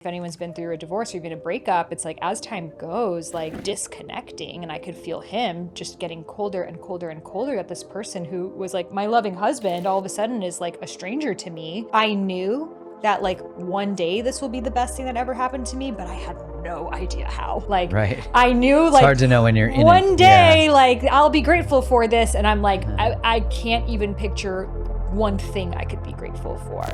If anyone's been through a divorce or even a breakup, it's like as time goes, like disconnecting, and I could feel him just getting colder and colder and colder, that this person who was like my loving husband all of a sudden is like a stranger to me. I knew that like one day this will be the best thing that ever happened to me, but I had no idea how. Like, right. I knew It's like hard to know when you're in one it. day, Yeah. like I'll be grateful for this. And I'm like, I can't even picture one thing I could be grateful for.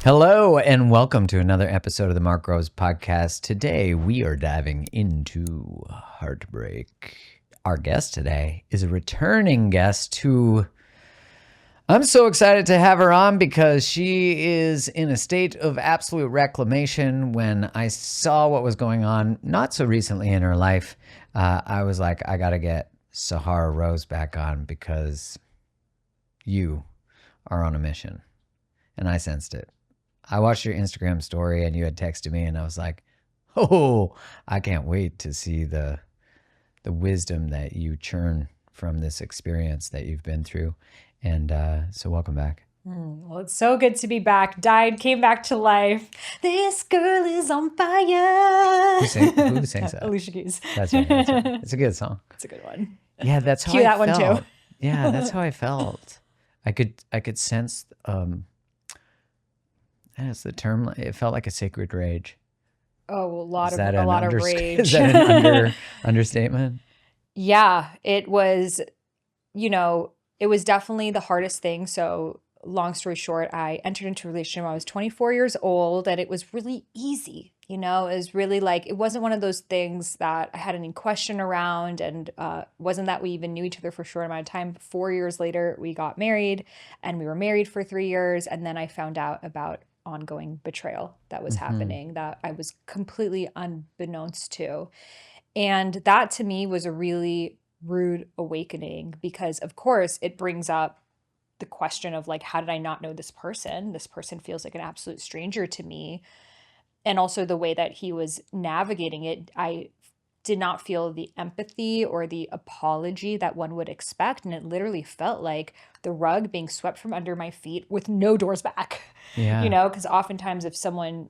Hello and welcome to another episode of the Mark Rose podcast. Today we are diving into Heartbreak. Our guest today is a returning guest who I'm so excited to have her on because she is in a state of absolute reclamation. When I saw what was going on not so recently in her life, I was like, I got to get Sahara Rose back on because you are on a mission. And I sensed it. I watched your Instagram story and you had texted me and I was like, oh, I can't wait to see the wisdom that you churn from this experience that you've been through. And so welcome back. Well, it's so good to be back. Died, came back to life. This girl is on fire. Who sings that? Alicia Keys. That's right. That's right. It's a good song. It's a good one. Yeah, that's how Cue I that one felt. too. Yeah, that's how I felt. I could sense that's the term. It felt like a sacred rage. Oh, a lot Is of that an rage. Is that an understatement? Yeah, it was, it was definitely the hardest thing. So long story short, I entered into a relationship when I was 24 years old, and it was really easy. It was really like, it wasn't one of those things that I had any question around, and wasn't that we even knew each other for a short amount of time. 4 years later, we got married, and we were married for 3 years. And then I found out about ongoing betrayal that was happening, that I was completely unbeknownst to. And that to me was a really rude awakening because, of course, it brings up the question of like, how did I not know this person? This person feels like an absolute stranger to me. And also the way that he was navigating it, I did not feel the empathy or the apology that one would expect. And it literally felt like the rug being swept from under my feet with no doors back. Yeah. Because oftentimes if someone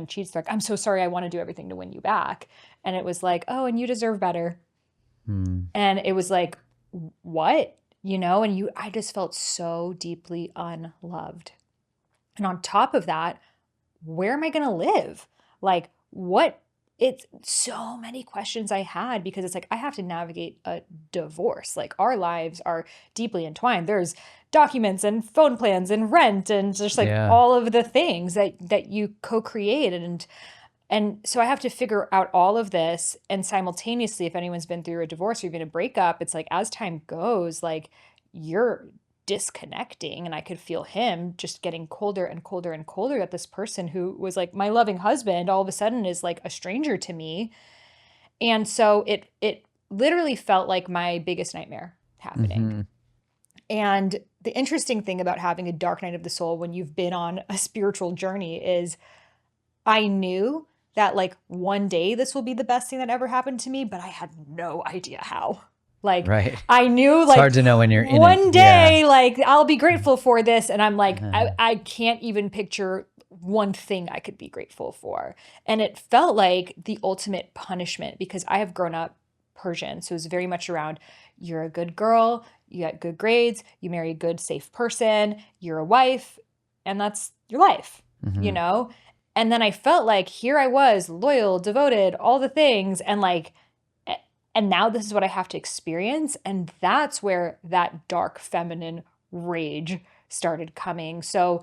cheats, they're like, I'm so sorry, I want to do everything to win you back. And it was like, oh, and you deserve better. And it was like, what? I just felt so deeply unloved. And on top of that, where am I going to live? Like, what? It's so many questions I had because it's like, I have to navigate a divorce. Like, our lives are deeply entwined. There's documents and phone plans and rent and just like all of the things that you co-create. And so I have to figure out all of this. And simultaneously, if anyone's been through a divorce or even a breakup, it's like, as time goes, like, you're disconnecting, and I could feel him just getting colder and colder and colder, that this person who was like my loving husband all of a sudden is like a stranger to me. And so it literally felt like my biggest nightmare happening. And the interesting thing about having a dark night of the soul when you've been on a spiritual journey is I knew that like one day this will be the best thing that ever happened to me, but I had no idea how. Like, right. I knew It's like hard to know when you're in one it. day, like I'll be grateful for this. And I'm like, I can't even picture one thing I could be grateful for. And it felt like the ultimate punishment because I have grown up Persian. So it's very much around, you're a good girl, you got good grades, you marry a good, safe person, you're a wife, and that's your life, And then I felt like here I was, loyal, devoted, all the things. And now this is what I have to experience. And that's where that dark feminine rage started coming. So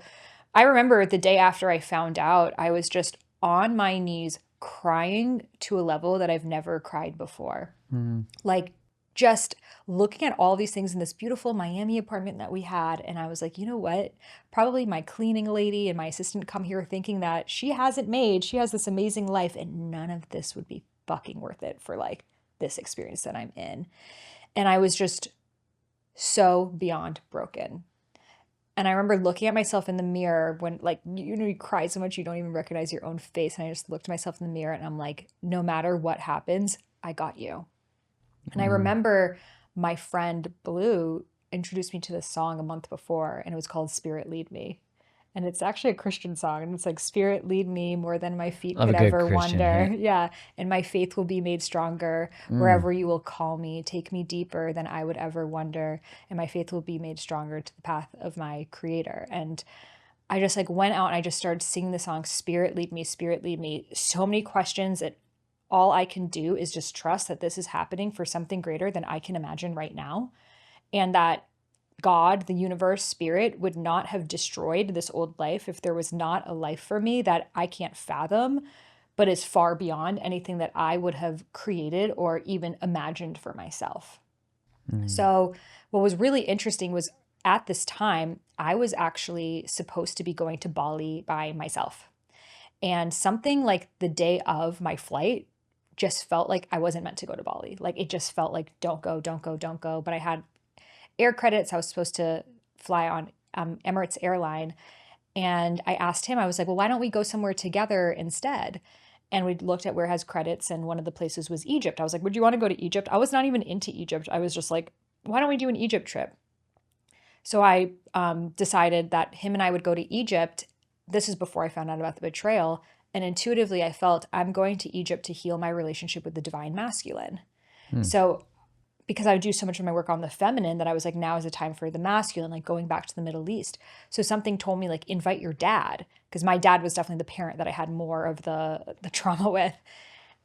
I remember the day after I found out, I was just on my knees crying to a level that I've never cried before. Like, just looking at all these things in this beautiful Miami apartment that we had. And I was like, you know what? Probably my cleaning lady and my assistant come here thinking that she has this amazing life, and none of this would be fucking worth it for like this experience that I'm in. And I was just so beyond broken. And I remember looking at myself in the mirror when like, you cry so much you don't even recognize your own face. And I just looked at myself in the mirror and I'm like, no matter what happens, I got you. And I remember my friend Blue introduced me to this song a month before, and it was called Spirit Lead Me. And it's actually a Christian song. And it's like, Spirit, lead me more than my feet Love a could good ever Christian wander. hit. Yeah. And my faith will be made stronger wherever you will call me. Take me deeper than I would ever wonder. And my faith will be made stronger to the path of my creator. And I just like went out and I just started singing the song, Spirit, lead me, Spirit, lead me. So many questions that all I can do is just trust that this is happening for something greater than I can imagine right now. And that God, the universe, spirit would not have destroyed this old life if there was not a life for me that I can't fathom, but is far beyond anything that I would have created or even imagined for myself. So, what was really interesting was at this time, I was actually supposed to be going to Bali by myself. And something like the day of my flight just felt like I wasn't meant to go to Bali. Like it just felt like, don't go, don't go, don't go. But I had air credits. I was supposed to fly on Emirates airline. And I asked him, I was like, well, why don't we go somewhere together instead? And we looked at where it has credits, and one of the places was Egypt. I was like, would you want to go to Egypt? I was not even into Egypt. I was just like, why don't we do an Egypt trip? So I decided that him and I would go to Egypt. This is before I found out about the betrayal. And intuitively, I felt I'm going to Egypt to heal my relationship with the divine masculine. So because I would do so much of my work on the feminine that I was like, now is the time for the masculine, like going back to the Middle East. So something told me like, invite your dad, because my dad was definitely the parent that I had more of the trauma with.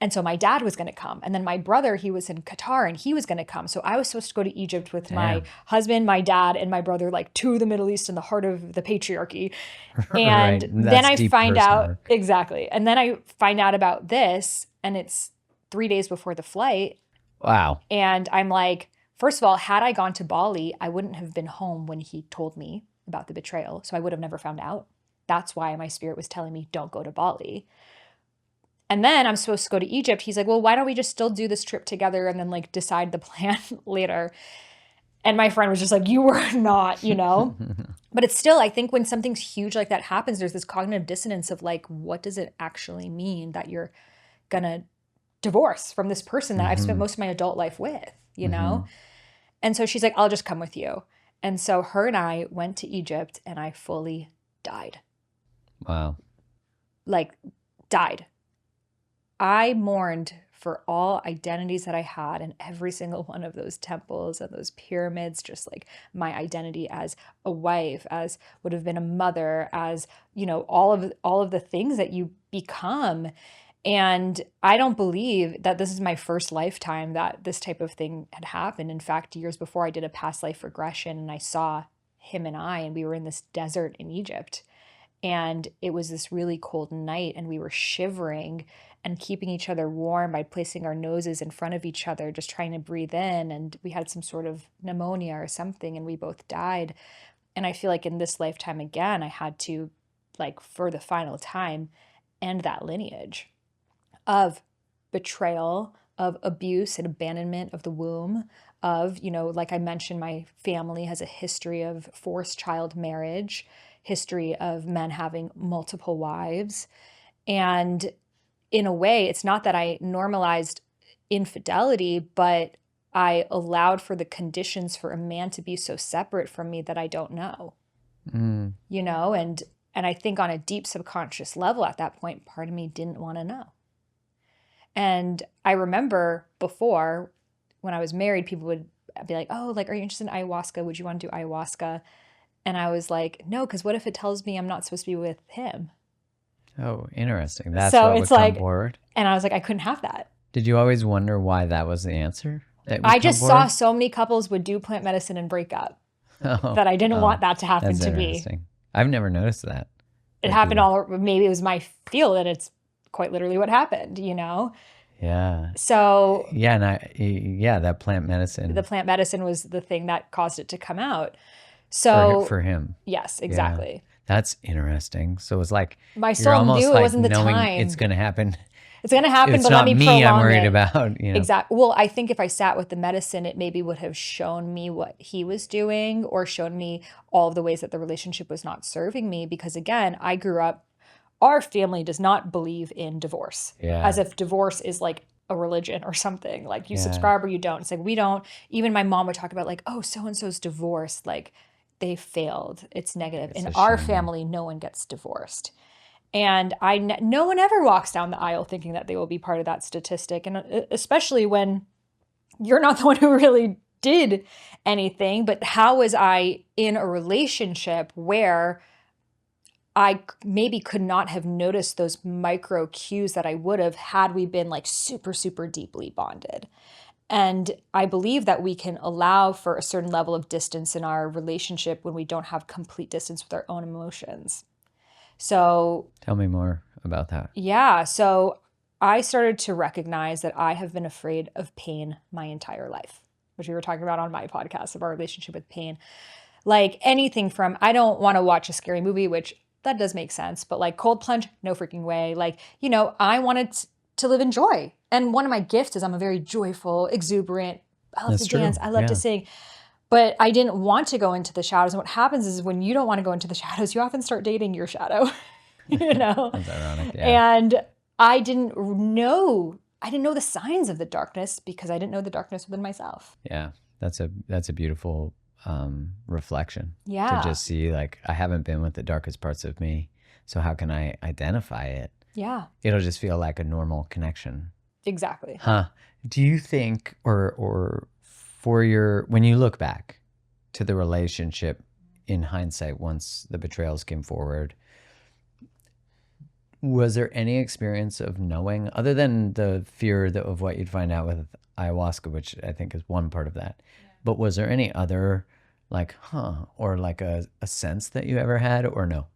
And so my dad was going to come. And then my brother, he was in Qatar and he was going to come. So I was supposed to go to Egypt with my husband, my dad, and my brother, like to the Middle East in the heart of the patriarchy. And Right. then That's I deep find personal out, work. exactly. And then I find out about this, and it's 3 days before the flight. Wow. And I'm like, first of all, had I gone to Bali, I wouldn't have been home when he told me about the betrayal. So I would have never found out. That's why my spirit was telling me, don't go to Bali. And then I'm supposed to go to Egypt. He's like, well, why don't we just still do this trip together and then like decide the plan later? And my friend was just like, you were not, you know? But it's still, I think when something's huge like that happens, there's this cognitive dissonance of like, what does it actually mean that you're gonna divorce from this person that I've spent most of my adult life with, you know? And so she's like, I'll just come with you. And so her and I went to Egypt, and I fully died. Wow. Like, died. I mourned for all identities that I had in every single one of those temples and those pyramids, just like my identity as a wife, as would have been a mother, as, you know, all of the things that you become. And I don't believe that this is my first lifetime that this type of thing had happened. In fact, years before, I did a past life regression, and I saw him and we were in this desert in Egypt. And it was this really cold night, and we were shivering and keeping each other warm by placing our noses in front of each other, just trying to breathe in. And we had some sort of pneumonia or something, and we both died. And I feel like in this lifetime again, I had to, like, for the final time, end that lineage of betrayal, of abuse and abandonment of the womb, of, you know, like I mentioned, my family has a history of forced child marriage, history of men having multiple wives. And in a way, it's not that I normalized infidelity, but I allowed for the conditions for a man to be so separate from me that I don't know, you know? And I think on a deep subconscious level at that point, part of me didn't want to know. And I remember before, when I was married, people would be like, oh, like, are you interested in ayahuasca? Would you want to do ayahuasca? And I was like, no, because what if it tells me I'm not supposed to be with him? Oh, interesting. That's So what would it's come like, forward. and I was like, I couldn't have that. Did you always wonder why that was the answer that would I come just saw forward? so many couples would do plant medicine and break up Oh, that I didn't oh, want that to happen that's to me. interesting. I've never noticed that. It That happened people- maybe it was my field, and it's quite literally what happened, you know? Yeah. So Yeah, and that plant medicine the plant medicine was the thing that caused it to come out. So for him. yes, Yeah. exactly. That's interesting. So it's like My you're soul almost knew it like wasn't the knowing time. it's going to happen. It's going to happen, It's but not let me me I'm prolong worried it. about, you know. Exactly. Well, I think if I sat with the medicine, it maybe would have shown me what he was doing, or shown me all of the ways that the relationship was not serving me. Because again, I grew up, our family does not believe in divorce, Yeah. as if divorce is like a religion or something. Like you Yeah. subscribe or you don't. It's like we don't. Even my mom would talk about like, oh, so and so's divorced. Like they failed. It's negative. It's In a our shame. family, no one gets divorced. And no one ever walks down the aisle thinking that they will be part of that statistic. And especially when you're not the one who really did anything, but how was I in a relationship where I maybe could not have noticed those micro cues that I would have had we been like super, super deeply bonded. And I believe that we can allow for a certain level of distance in our relationship when we don't have complete distance with our own emotions. So, Tell me more about that. yeah, so I started to recognize that I have been afraid of pain my entire life, which we were talking about on my podcast of our relationship with pain. Like anything from, I don't want to watch a scary movie, which that does make sense, but like cold plunge, no freaking way. Like, I wanted to live in joy. And one of my gifts is I'm a very joyful, exuberant, I love That's to true. dance, I love to Yeah. sing. But I didn't want to go into the shadows. And what happens is when you don't want to go into the shadows, you often start dating your shadow, That's ironic. Yeah. And I didn't know the signs of the darkness because I didn't know the darkness within myself. Yeah. That's a beautiful reflection. Yeah. To just see, like, I haven't been with the darkest parts of me, so how can I identify it? Yeah, It'll just feel like a normal connection. exactly. Huh. Do you think, or for when you look back to the relationship in hindsight, once the betrayals came forward, was there any experience of knowing, other than the fear of what you'd find out with ayahuasca, which I think is one part of that, but was there any other, like, or like a sense that you ever had, or no?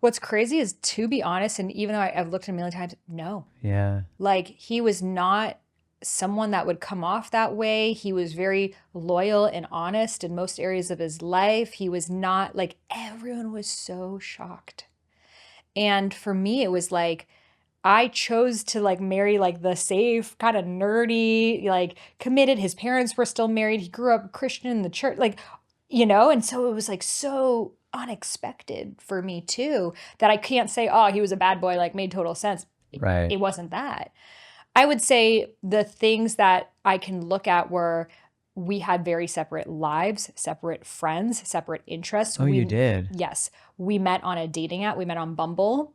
What's crazy is, to be honest, and even though I've looked at him a million times, no. Yeah. Like, he was not someone that would come off that way. He was very loyal and honest in most areas of his life. He was not like, everyone was so shocked. And for me, it was like, I chose to like marry like the safe, kind of nerdy, like committed. His parents were still married. He grew up Christian in the church, like, and so it was like so unexpected for me too, that I can't say, oh, he was a bad boy, like made total sense. Right. It wasn't that. I would say the things that I can look at were we had very separate lives, separate friends, separate interests. Oh, you did? Yes. We met on a dating app. We met on Bumble.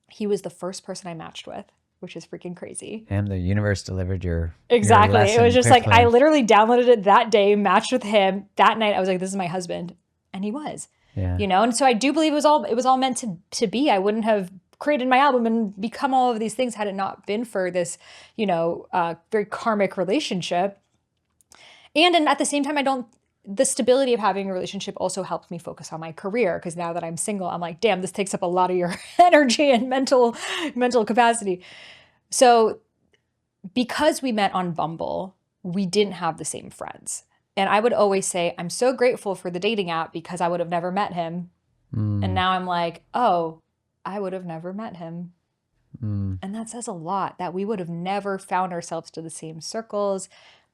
He was the first person I matched with, which is freaking crazy. Damn, the universe delivered your Exactly. lesson It was just quickly. like, I literally downloaded it that day, matched with him. That night I was like, this is my husband. And he was. Yeah. And so I do believe it was all meant to be. I wouldn't have created my album and become all of these things had it not been for this, very karmic relationship. And at the same time, the stability of having a relationship also helped me focus on my career, because now that I'm single, I'm like, damn, this takes up a lot of your energy and mental capacity. So because we met on Bumble, we didn't have the same friends. And I would always say, I'm so grateful for the dating app because I would have never met him. And now I'm like, oh, I would have never met him. And that says a lot, that we would have never found ourselves to the same circles.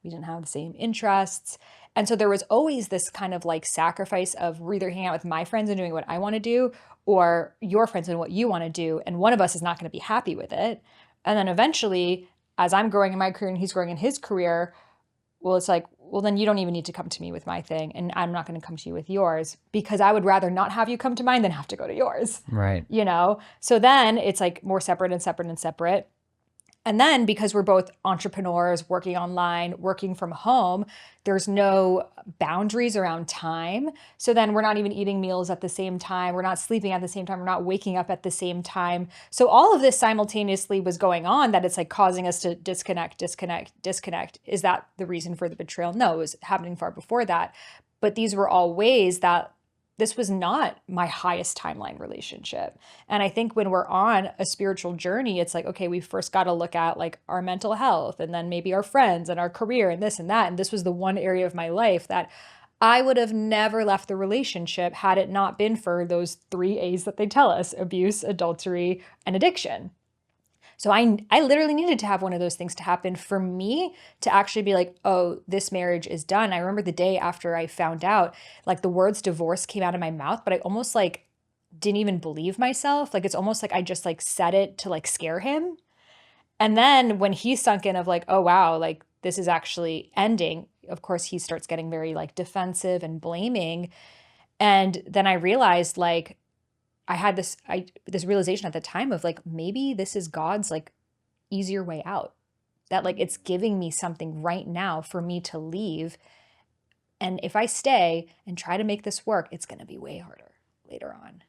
We didn't have the same interests. And so there was always this kind of like sacrifice of we're either hanging out with my friends and doing what I want to do, or your friends and what you want to do. And one of us is not going to be happy with it. And then eventually, as I'm growing in my career and he's growing in his career, well, it's like, well, then you don't even need to come to me with my thing. And I'm not going to come to you with yours, because I would rather not have you come to mine than have to go to yours. Right. So then it's like more separate and separate and separate. And then because we're both entrepreneurs working online, working from home, there's no boundaries around time. So then we're not even eating meals at the same time. We're not sleeping at the same time. We're not waking up at the same time. So all of this simultaneously was going on, that it's like causing us to disconnect. Is that the reason for the betrayal? No, it was happening far before that. But these were all ways that this was not my highest timeline relationship. And I think when we're on a spiritual journey, it's like, okay, we first got to look at like our mental health, and then maybe our friends and our career and this and that. And this was the one area of my life that I would have never left the relationship had it not been for those 3 A's that they tell us: abuse, adultery, and addiction. So I literally needed to have one of those things to happen for me to actually be like, oh, this marriage is done. I remember the day after I found out, like the words divorce came out of my mouth, but I almost like didn't even believe myself. Like it's almost like I just like said it to like scare him. And then when he sunk in of like, oh wow, like this is actually ending, of course he starts getting very like defensive and blaming. And then I realized like I had this realization at the time of like, maybe this is God's like easier way out, that like it's giving me something right now for me to leave. And if I stay and try to make this work, it's going to be way harder later on.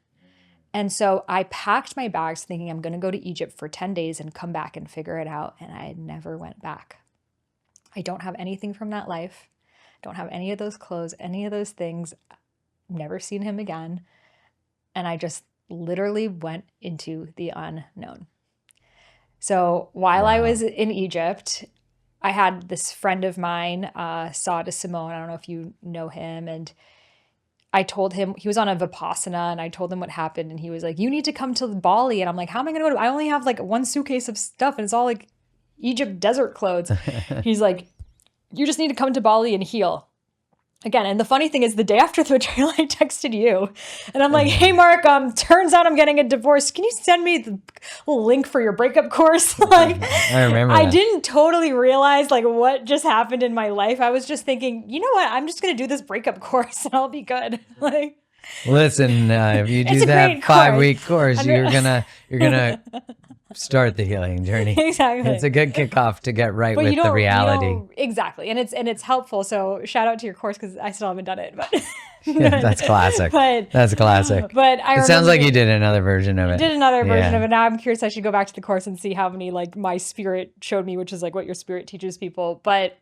And so I packed my bags thinking I'm going to go to Egypt for 10 days and come back and figure it out. And I never went back. I don't have anything from that life. Don't have any of those clothes, any of those things. Never seen him again. And I just literally went into the unknown. So while I was in Egypt, I had this friend of mine, Sada Simone. I don't know if you know him. And I told him, he was on a Vipassana, and I told him what happened. And he was like, you need to come to Bali. And I'm like, how am I going to go I only have like one suitcase of stuff, and it's all like Egypt desert clothes. He's like, you just need to come to Bali and heal. Again, and the funny thing is, the day after the betrayal, I texted you, and I'm like, "Hey, Mark, turns out I'm getting a divorce. Can you send me the little link for your breakup course?" Like, I remember. I didn't totally realize like what just happened in my life. I was just thinking, you know what? I'm just gonna do this breakup course, and I'll be good. Like, listen, if you do that 5-week course, you're gonna start the healing journey. Exactly. It's a good kickoff to get right with the reality. Exactly. And it's helpful. So shout out to your course, because I still haven't done it. But yeah, that's classic. That's classic. But it sounds like you did another version of it. Did another version of it. Now I'm curious. I should go back to the course and see how many like my spirit showed me, which is like what your spirit teaches people. But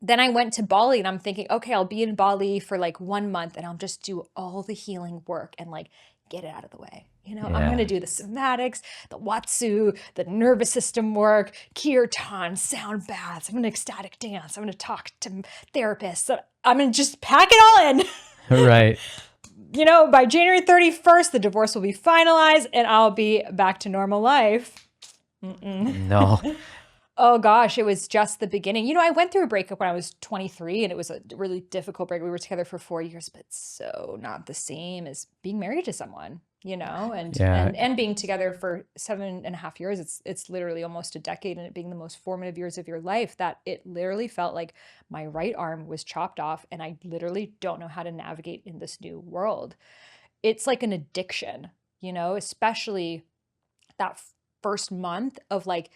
then I went to Bali, and I'm thinking, okay, I'll be in Bali for like 1 month, and I'll just do all the healing work and like get it out of the way. I'm going to do the somatics, the Watsu, the nervous system work, kirtan, sound baths. I'm going to ecstatic dance. I'm going to talk to therapists. I'm going to just pack it all in. Right. By January 31st, the divorce will be finalized, and I'll be back to normal life. No. Oh gosh, it was just the beginning. I went through a breakup when I was 23, and it was a really difficult break. We were together for 4 years, but so not the same as being married to someone, and being together for 7.5 years. It's literally almost a decade, and it being the most formative years of your life, that it literally felt like my right arm was chopped off, and I literally don't know how to navigate in this new world. It's like an addiction, especially that first month of like,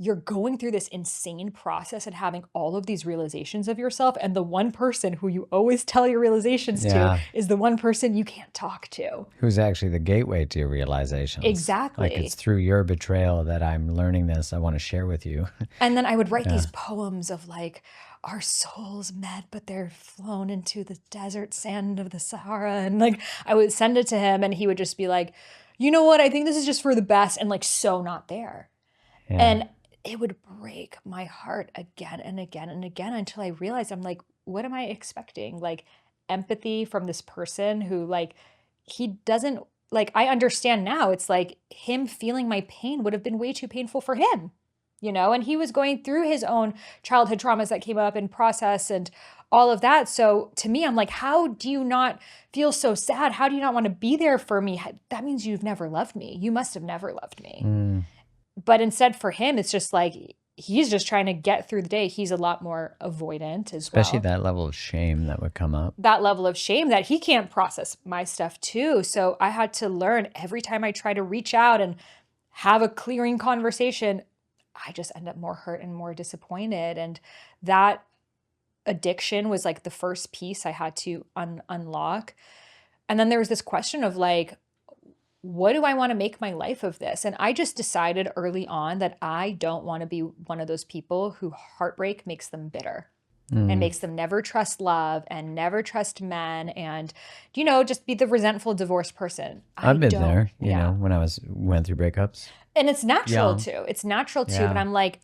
you're going through this insane process and having all of these realizations of yourself. And the one person who you always tell your realizations to is the one person you can't talk to. Who's actually the gateway to your realizations. Exactly. Like, it's through your betrayal that I'm learning this. I want to share with you. And then I would write these poems of like, our souls met, but they're flown into the desert sand of the Sahara. And like, I would send it to him, and he would just be like, you know what? I think this is just for the best. And like, so not there. Yeah. And it would break my heart again and again and again until I realized, I'm like, what am I expecting? Like, empathy from this person who like, he doesn't like, I understand now. It's like him feeling my pain would have been way too painful for him, and he was going through his own childhood traumas that came up in process and all of that. So to me, I'm like, how do you not feel so sad? How do you not want to be there for me? That means you've never loved me. You must have never loved me. But instead for him, it's just like, he's just trying to get through the day. He's a lot more avoidant as well. Especially that level of shame that would come up. That level of shame that he can't process my stuff too. So I had to learn, every time I try to reach out and have a clearing conversation, I just end up more hurt and more disappointed. And that addiction was like the first piece I had to unlock. And then there was this question of like, what do I want to make my life of this? And I just decided early on that I don't want to be one of those people who heartbreak makes them bitter and makes them never trust love and never trust men and, just be the resentful divorced person. I've been there, when I went through breakups. And it's natural too. It's natural too. But I'm like,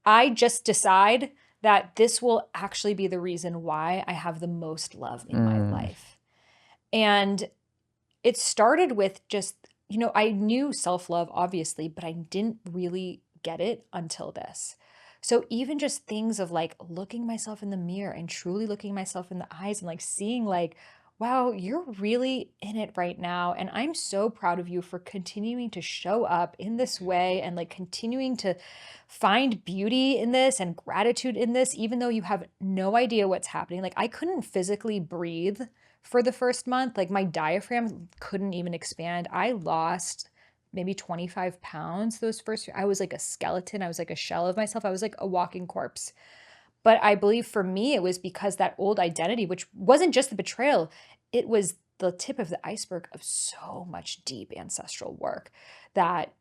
I just decide that this will actually be the reason why I have the most love in my life. And it started with just, I knew self-love, obviously, but I didn't really get it until this. So even just things of like looking myself in the mirror and truly looking myself in the eyes and like seeing like, wow, you're really in it right now. And I'm so proud of you for continuing to show up in this way and like continuing to find beauty in this and gratitude in this, even though you have no idea what's happening. Like, I couldn't physically breathe for the first month. Like my diaphragm couldn't even expand. I lost maybe 25 pounds those first. I was like a skeleton. I was like a shell of myself. I was like a walking corpse. But I believe for me, it was because that old identity, which wasn't just the betrayal, it was the tip of the iceberg of so much deep ancestral work that,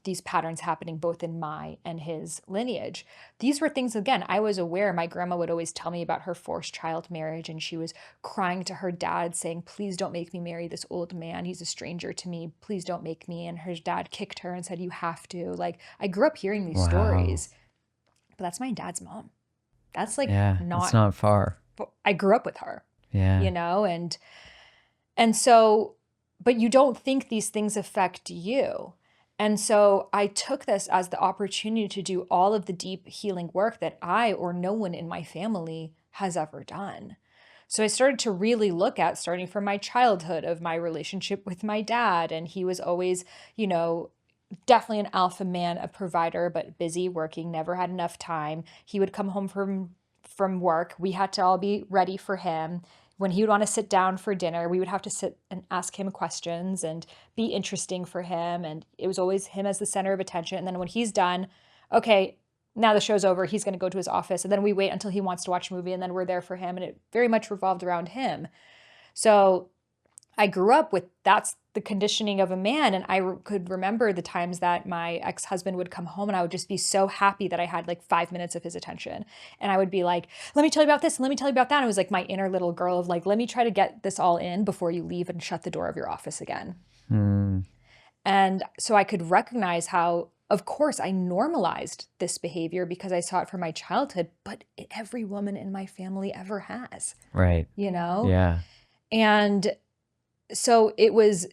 these patterns happening both in my and his lineage. These were things, again, I was aware. My grandma would always tell me about her forced child marriage, and she was crying to her dad saying, please don't make me marry this old man. He's a stranger to me. Please don't make me. And her dad kicked her and said, you have to. Like, I grew up hearing these Wow. stories, but that's my dad's mom. That's like it's not far. I grew up with her. Yeah. And so, but you don't think these things affect you. And so I took this as the opportunity to do all of the deep healing work that I or no one in my family has ever done. So I started to really look at, starting from my childhood, of my relationship with my dad. And he was always, definitely an alpha man, a provider, but busy working, never had enough time. He would come home from work. We had to all be ready for him. When he would want to sit down for dinner, we would have to sit and ask him questions and be interesting for him. And it was always him as the center of attention. And then when he's done, okay, now the show's over, he's going to go to his office. And then we wait until he wants to watch a movie, and then we're there for him. And it very much revolved around him. So I grew up with, that's the conditioning of a man. And I could remember the times that my ex-husband would come home and I would just be so happy that I had like 5 minutes of his attention. And I would be like, let me tell you about this and let me tell you about that. And it was like my inner little girl of like, let me try to get this all in before you leave and shut the door of your office again. And so I could recognize how, of course, I normalized this behavior because I saw it from my childhood, but every woman in my family ever has. Right. Yeah. And so it was,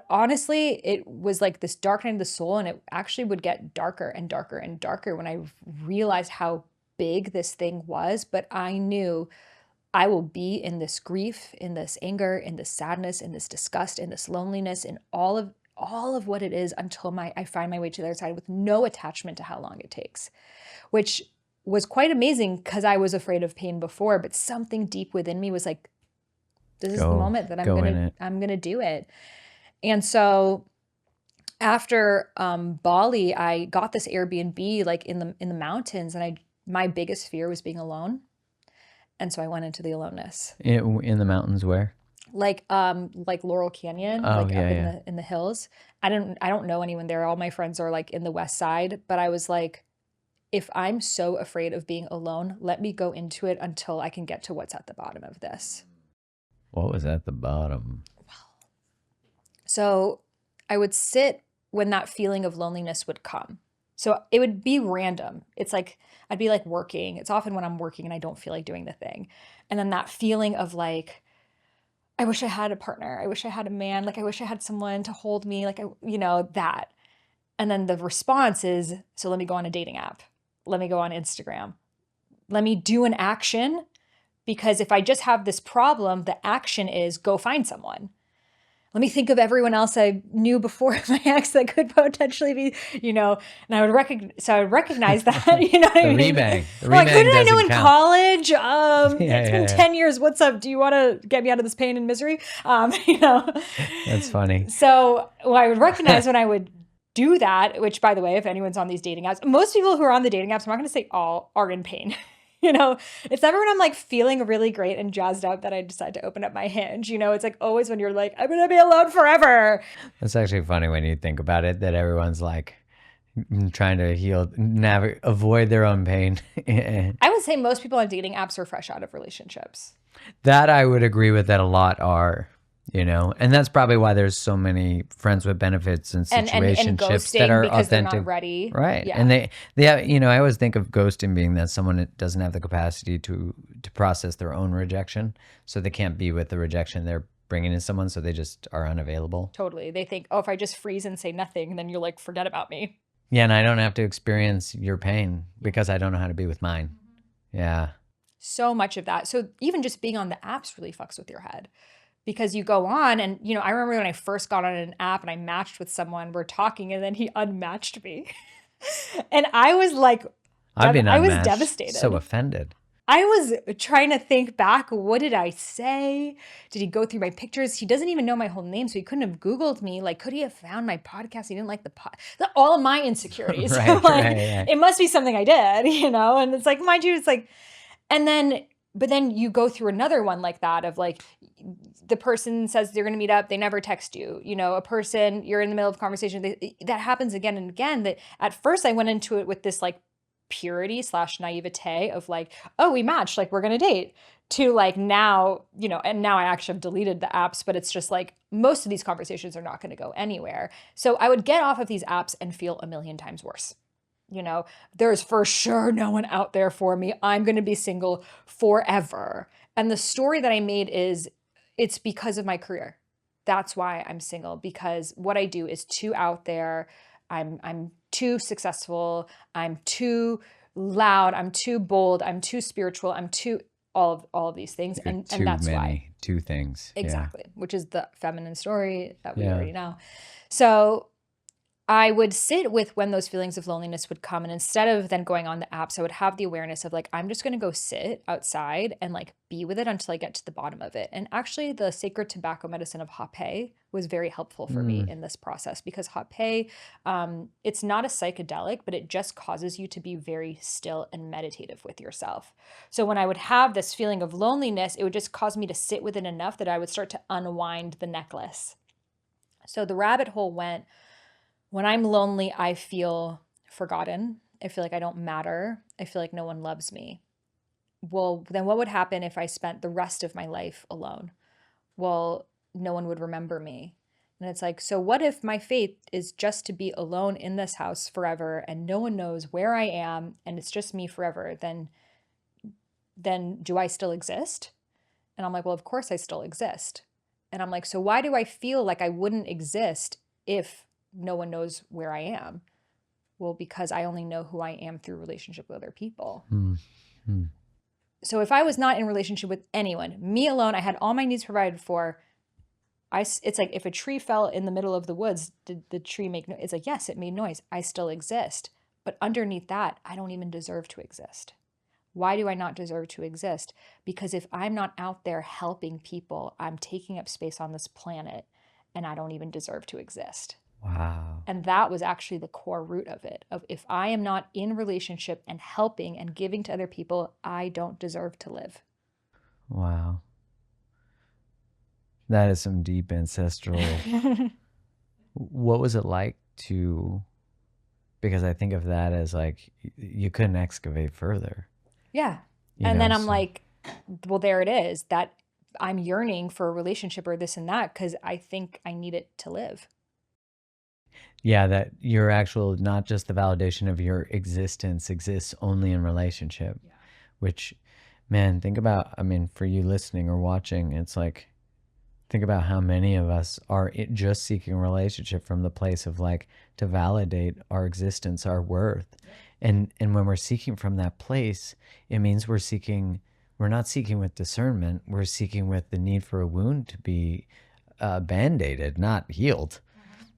honestly, it was like this dark night of the soul, and it actually would get darker and darker and darker when I realized how big this thing was. But I knew I will be in this grief, in this anger, in this sadness, in this disgust, in this loneliness, in all of what it is until I find my way to the other side with no attachment to how long it takes, which was quite amazing because I was afraid of pain before, but something deep within me was like, this is the moment that I'm gonna do it. And so after Bali, I got this Airbnb like in the mountains, and my biggest fear was being alone. And so I went into the aloneness. In the mountains where? Like Laurel Canyon, up in the hills. I don't know anyone there. All my friends are like in the west side, but I was like, if I'm so afraid of being alone, let me go into it until I can get to what's at the bottom of this. What was at the bottom? So I would sit when that feeling of loneliness would come. So it would be random. It's like, I'd be like working. It's often when I'm working and I don't feel like doing the thing. And then that feeling of like, I wish I had a partner. I wish I had a man. Like, I wish I had someone to hold me. Like, that. And then the response is, so let me go on a dating app. Let me go on Instagram. Let me do an action. Because if I just have this problem, the action is go find someone. Let me think of everyone else I knew before my ex that could potentially be, and I would recognize that, you know what I mean? The like, who did I know in count. College? It's been 10 years. What's up? Do you want to get me out of this pain and misery? That's funny. So I would recognize when I would do that, which, by the way, if anyone's on these dating apps, most people who are on the dating apps, I'm not going to say all, are in pain. It's never when I'm like feeling really great and jazzed up that I decide to open up my Hinge. It's like always when you're like, I'm going to be alone forever. It's actually funny when you think about it, that everyone's like trying to heal, avoid their own pain. I would say most people on dating apps are fresh out of relationships. That I would agree with, that a lot are. And that's probably why there's so many friends with benefits and situationships that are because authentic. They're not ready. Right. Yeah. And they have, I always think of ghosting being that someone that doesn't have the capacity to process their own rejection. So they can't be with the rejection they're bringing in someone. So they just are unavailable. Totally. They think, if I just freeze and say nothing, then you're like, forget about me. Yeah. And I don't have to experience your pain because I don't know how to be with mine. Yeah. So much of that. So even just being on the apps really fucks with your head. Because you go on and, I remember when I first got on an app and I matched with someone, we're talking, and then he unmatched me. And I was like, I was devastated. So offended. I was trying to think back. What did I say? Did he go through my pictures? He doesn't even know my whole name, so he couldn't have Googled me. Like, could he have found my podcast? He didn't like the all of my insecurities. Right, Like, right. it must be something I did, And it's like, mind you, it's like, and then, but then you go through another one like that of like, the person says they're going to meet up, they never text you. A person, you're in the middle of a conversation, that happens again and again. That at first I went into it with this like purity / naivete of like, oh, we matched, like we're gonna date, to like now, and now I actually have deleted the apps, but it's just like most of these conversations are not going to go anywhere. So I would get off of these apps and feel a million times worse. There's for sure no one out there for me. I'm going to be single forever. And the story that I made is it's because of my career. That's why I'm single, because what I do is too out there. I'm too successful. I'm too loud. I'm too bold. I'm too spiritual. I'm too all of these things. You're And too that's many, why. two things. Exactly. Yeah. Which is the feminine story that we Yeah. already know. So I would sit with when those feelings of loneliness would come. And instead of then going on the apps, I would have the awareness of like, I'm just going to go sit outside and like be with it until I get to the bottom of it. And actually the sacred tobacco medicine of Hape was very helpful for me in this process, because Hape, it's not a psychedelic, but it just causes you to be very still and meditative with yourself. So when I would have this feeling of loneliness, it would just cause me to sit with it enough that I would start to unwind the necklace. So the rabbit hole went, when I'm lonely, I feel forgotten. I feel like I don't matter. I feel like no one loves me. Well, then what would happen if I spent the rest of my life alone? Well, no one would remember me. And it's like, so what if my fate is just to be alone in this house forever and no one knows where I am and it's just me forever? Then do I still exist? And I'm like, well, of course I still exist. And I'm like, so why do I feel like I wouldn't exist if no one knows where I am? Well, because I only know who I am through relationship with other people. So if I was not in relationship with anyone, me alone, I had all my needs provided for, it's like if a tree fell in the middle of the woods, did the tree make noise? It's like, yes, it made noise. I still exist. But underneath that, I don't even deserve to exist. Why do I not deserve to exist? Because if I'm not out there helping people, I'm taking up space on this planet and I don't even deserve to exist. Wow. And that was actually the core root of it, of if I am not in relationship and helping and giving to other people, I don't deserve to live. Wow. That is some deep ancestral. What was it like to, because I think of that as like, you couldn't excavate further. Yeah. And then I'm like, well, there it is, that I'm yearning for a relationship or this and that because I think I need it to live. Yeah, that your actual, not just the validation of your existence exists only in relationship, which, man, think about, I mean, for you listening or watching, it's like, think about how many of us are just seeking a relationship from the place of like, to validate our existence, our worth. And when we're seeking from that place, it means we're not seeking with discernment, we're seeking with the need for a wound to be band-aided, not healed.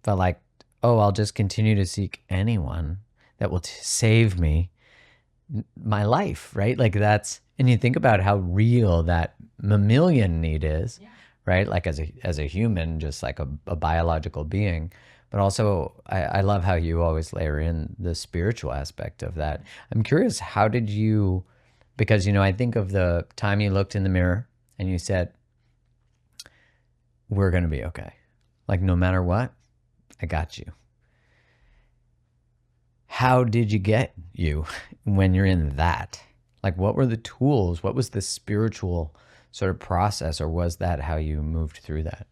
But like, oh, I'll just continue to seek anyone that will save me, my life, right? Like that's, and you think about how real that mammalian need is, right? Like as a human, just like a biological being. But also, I love how you always layer in the spiritual aspect of that. I'm curious, how did you, because, I think of the time you looked in the mirror and you said, we're going to be okay. Like, no matter what, I got you. How did you get you when you're in that? Like, what were the tools? What was the spiritual sort of process, or was that how you moved through that?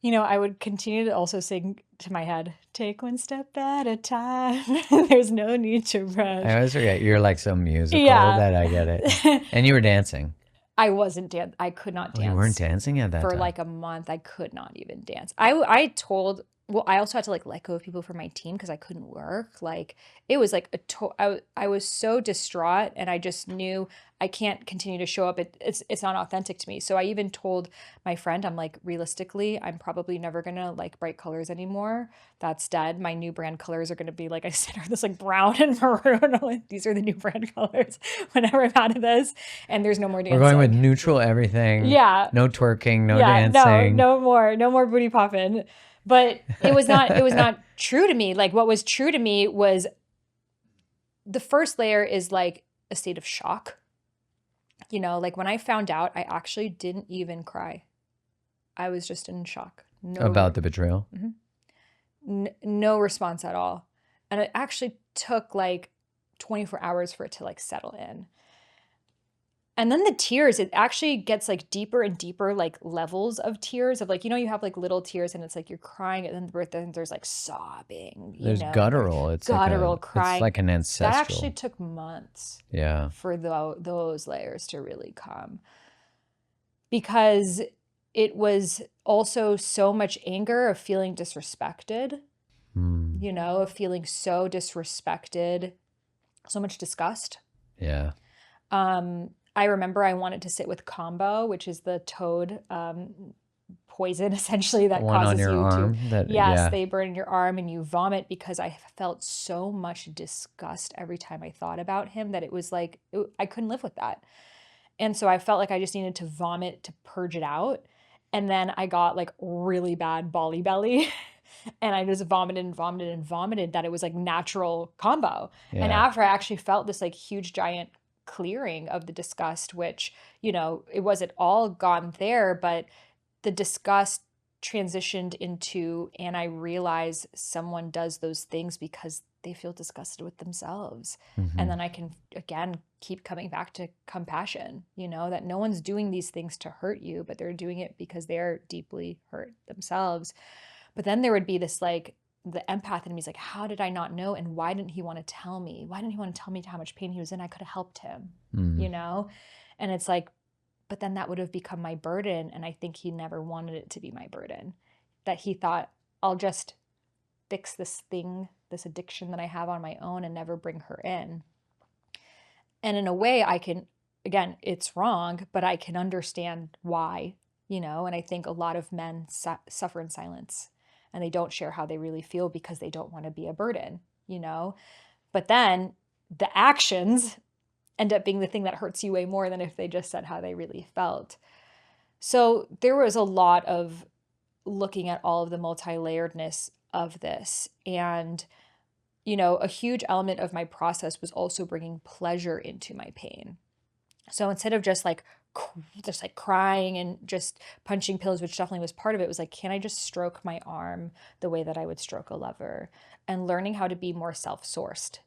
I would continue to also sing to my head, take one step at a time. There's no need to rush. I always forget you're like so musical that I get it. And you were dancing. I wasn't I could not dance. You weren't dancing at that for time? like a month. I could not even dance. I told well, I also had to like let go of people from my team because I couldn't work. Like it was like I was so distraught, and I just knew I can't continue to show up. It's not authentic to me. So I even told my friend, I'm like, realistically, I'm probably never gonna like bright colors anymore. That's dead. My new brand colors are gonna be, like I said, are this like brown and maroon. Like, these are the new brand colors whenever I'm out of this, and there's no more We're going with dancing. neutral everything. Yeah, No twerking, no yeah, no, dancing. no more booty popping. But it was not true to me. Like what was true to me was the first layer is like a state of shock. You know, like when I found out, I actually didn't even cry. I was just in shock. About the betrayal. No response at all. And it actually took like 24 hours for it to like settle in. And then the tears, it actually gets like deeper and deeper, like levels of tears of like, you know, you have like little tears and it's like you're crying, and then there's like sobbing, There's guttural. It's guttural like crying. it's like an That ancestral. actually took months Yeah. for those layers to really come, because it was also so much anger of feeling disrespected, you know, of feeling so disrespected, so much disgust. Yeah. I remember I wanted to sit with combo, which is the toad poison essentially that One on causes your you arm. to, yes, they burn in your arm and you vomit, because I felt so much disgust every time I thought about him that it was like, I couldn't live with that. And so I felt like I just needed to vomit to purge it out. And then I got like really bad Bali belly. And I just vomited and vomited and vomited, that it was like natural combo. Yeah. And after, I actually felt this like huge giant clearing of the disgust, which, you know, it wasn't all gone there, but the disgust transitioned into, and I realize someone does those things because they feel disgusted with themselves. And then I can again keep coming back to compassion, you know, that no one's doing these things to hurt you, but they're doing it because they're deeply hurt themselves. But then there would be this like, the empath in me is like, how did I not know? And why didn't he want to tell me? Why didn't he want to tell me how much pain he was in? I could have helped him, you know? And it's like, but then that would have become my burden. And I think he never wanted it to be my burden. That he thought, I'll just fix this thing, this addiction that I have on my own, and never bring her in. And in a way, I can, again, it's wrong, but I can understand why, you know? And I think a lot of men suffer in silence, and they don't share how they really feel because they don't want to be a burden, you know? But then the actions end up being the thing that hurts you way more than if they just said how they really felt. So there was a lot of looking at all of the multi-layeredness of this. And, you know, a huge element of my process was also bringing pleasure into my pain. So instead of just like crying and just punching pillows, which definitely was part of it, was like, can I just stroke my arm the way that I would stroke a lover, and learning how to be more self-sourced.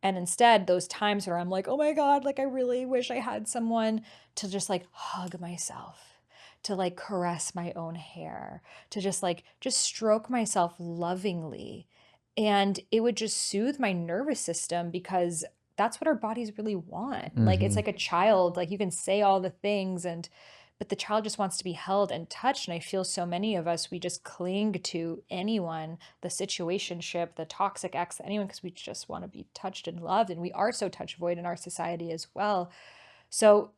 And instead, those times where I'm like, oh my God, like I really wish I had someone to just like hug myself, to like caress my own hair, to just stroke myself lovingly. And it would just soothe my nervous system, because that's what our bodies really want. Like it's like a child, like you can say all the things, but the child just wants to be held and touched. And I feel so many of us, we just cling to anyone, the situationship, the toxic ex, anyone, because we just want to be touched and loved. And we are so touch void in our society as well. So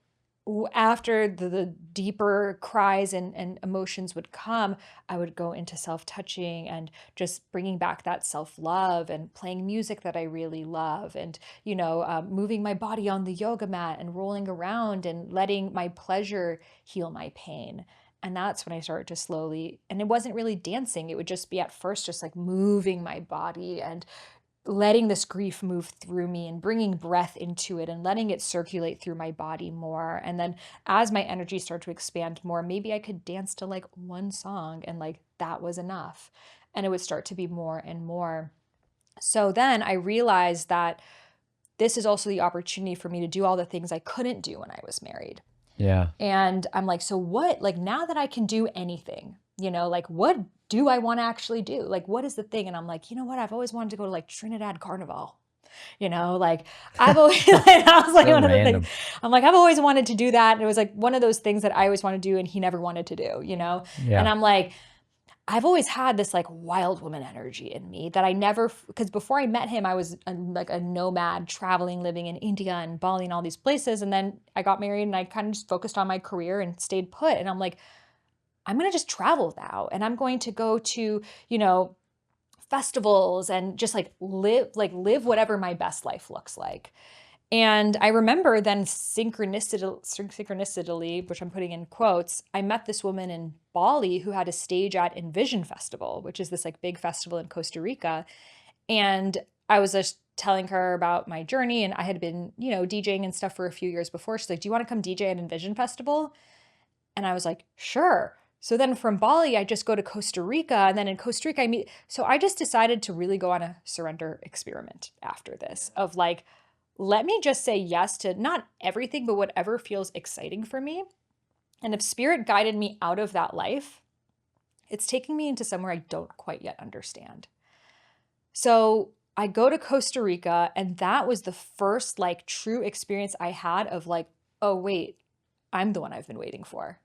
after the deeper cries and emotions would come, I would go into self-touching and just bringing back that self-love, and playing music that I really love, and, you know, moving my body on the yoga mat and rolling around and letting my pleasure heal my pain. And that's when I started to slowly, and it wasn't really dancing. It would just be at first just like moving my body and letting this grief move through me and bringing breath into it and letting it circulate through my body more. And then as my energy started to expand more, maybe I could dance to like one song, and like that was enough. And it would start to be more and more. So then I realized that this is also the opportunity for me to do all the things I couldn't do when I was married. Yeah. And I'm like, so what, like now that I can do anything, you know, like what do I want to actually do? Like, what is the thing? And I'm like, you know what? I've always wanted to go to like Trinidad Carnival, you know, like I've always, I was like, So one of the random. things, I'm like, I've always wanted to do that. And it was like one of those things that I always wanted to do and he never wanted to do, you know? Yeah. And I'm like, I've always had this like wild woman energy in me that I never, because before I met him, I was like a nomad traveling, living in India and Bali and all these places. And then I got married and I kind of just focused on my career and stayed put. And I'm like, I'm going to just travel now. And I'm going to go to, festivals and just live whatever my best life looks like. And I remember then synchronistically, which I'm putting in quotes, I met this woman in Bali who had a stage at Envision Festival, which is this like big festival in Costa Rica. And I was just telling her about my journey, and I had been, DJing and stuff for a few years before. She's like, "Do you want to come DJ at Envision Festival?" And I was like, "Sure." So then from Bali, I just go to Costa Rica. And then in Costa Rica, so I just decided to really go on a surrender experiment after this of like, let me just say yes to not everything, but whatever feels exciting for me. And if spirit guided me out of that life, it's taking me into somewhere I don't quite yet understand. So I go to Costa Rica, and that was the first like true experience I had of like, oh, wait, I'm the one I've been waiting for.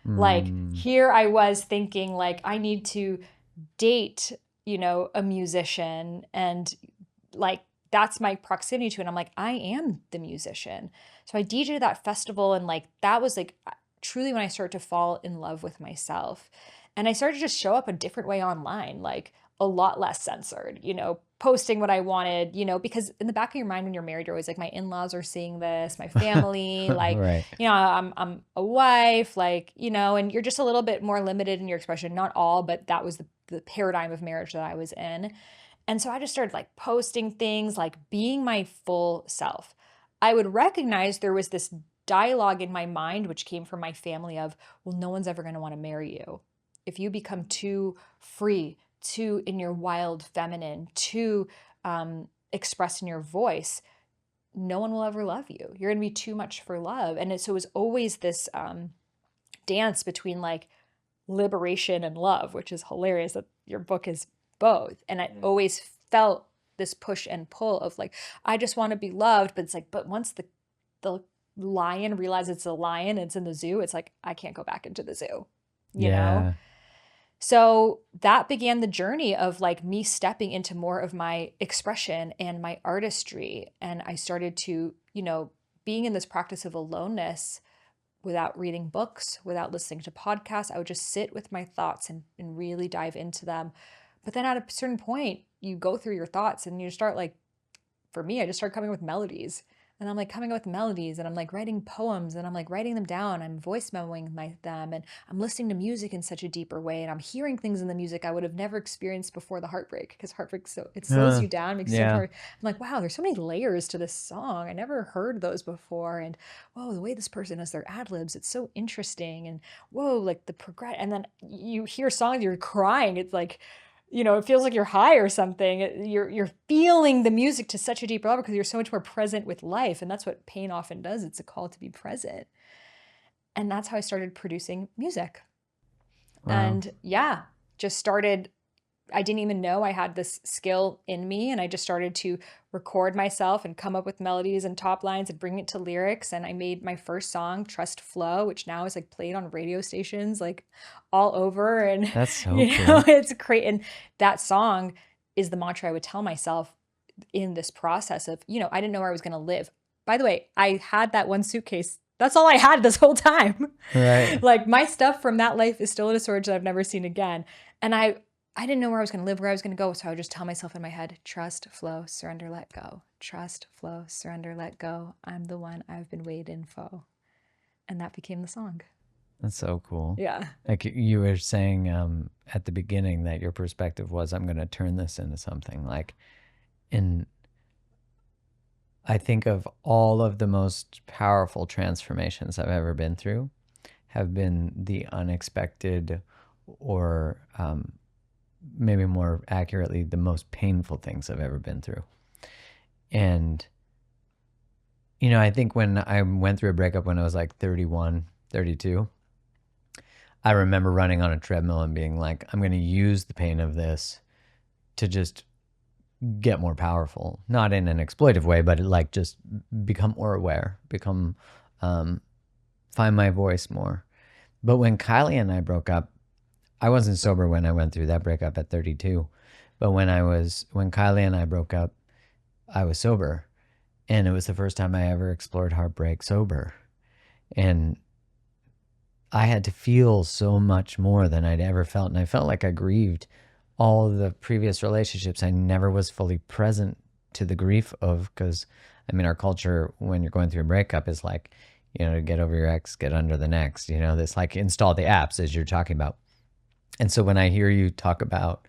Like here I was thinking like I need to date, a musician, and like that's my proximity to it. And I'm like, I am the musician. So I DJed that festival, and like that was like truly when I started to fall in love with myself. And I started to just show up a different way online, like a lot less censored, posting what I wanted, because in the back of your mind when you're married, you're always like, my in-laws are seeing this, my family, like, Right. I'm a wife, like, and you're just a little bit more limited in your expression. Not all, but that was the paradigm of marriage that I was in. And so I just started like posting things, like being my full self. I would recognize there was this dialogue in my mind, which came from my family of, well, no one's ever going to want to marry you. If you become too free, too in your wild feminine, too expressed in your voice, no one will ever love you. You're going to be too much for love. And so it was always this dance between like liberation and love, which is hilarious that your book is both. And I always felt this push and pull of like, I just want to be loved. But it's like, but once the lion realizes it's a lion, it's in the zoo, it's like, I can't go back into the zoo, you know? So that began the journey of like me stepping into more of my expression and my artistry. And I started to, being in this practice of aloneness, without reading books, without listening to podcasts, I would just sit with my thoughts and really dive into them. But then at a certain point, you go through your thoughts and you start like, for me, I just started coming up with melodies. And I'm like coming up with melodies, and I'm like writing poems, and I'm like writing them down. I'm voice memoing them, and I'm listening to music in such a deeper way. And I'm hearing things in the music I would have never experienced before the heartbreak, because heartbreak, so it slows you down, makes you more. I'm like, wow, there's so many layers to this song. I never heard those before. And whoa, the way this person has their ad libs, it's so interesting. And whoa, like the progress. And then you hear songs, you're crying. It's like, it feels like you're high or something. You're feeling the music to such a deep level because you're so much more present with life. And that's what pain often does. It's a call to be present. And that's how I started producing music. Wow. And just started. I didn't even know I had this skill in me. And I just started to record myself and come up with melodies and top lines and bring it to lyrics. And I made my first song, Trust Flow, which now is like played on radio stations like all over. And that's so cool. It's great. And that song is the mantra I would tell myself in this process of, I didn't know where I was going to live. By the way, I had that one suitcase. That's all I had this whole time. Right. Like my stuff from that life is still in a storage that I've never seen again. And I didn't know where I was going to live, where I was going to go. So I would just tell myself in my head, trust, flow, surrender, let go. Trust, flow, surrender, let go. I'm the one I've been waiting for. And that became the song. That's so cool. Yeah. Like you were saying at the beginning that your perspective was, I'm going to turn this into something. Like, I think of all of the most powerful transformations I've ever been through have been the unexpected, or maybe more accurately, the most painful things I've ever been through. And, I think when I went through a breakup when I was like 31, 32, I remember running on a treadmill and being like, I'm going to use the pain of this to just get more powerful. Not in an exploitive way, but like just become more aware, find my voice more. But when Kylie and I broke up, I wasn't sober when I went through that breakup at 32, but when Kylie and I broke up, I was sober, and it was the first time I ever explored heartbreak sober, and I had to feel so much more than I'd ever felt, and I felt like I grieved all of the previous relationships. I never was fully present to the grief of, because I mean, our culture when you're going through a breakup is like, get over your ex, get under the next, this like install the apps as you're talking about. And so when I hear you talk about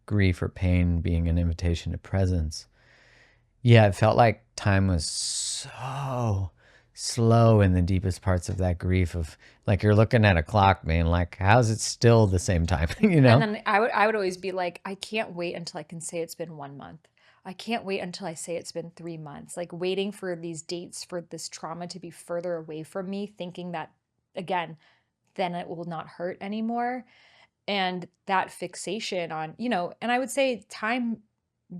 grief or pain being an invitation to presence, yeah, it felt like time was so slow in the deepest parts of that grief of like you're looking at a clock being like, how's it still the same time? And then I would always be like, I can't wait until I can say it's been 1 month. I can't wait until I say it's been 3 months. Like waiting for these dates for this trauma to be further away from me, thinking that again, then it will not hurt anymore. And that fixation on, and I would say time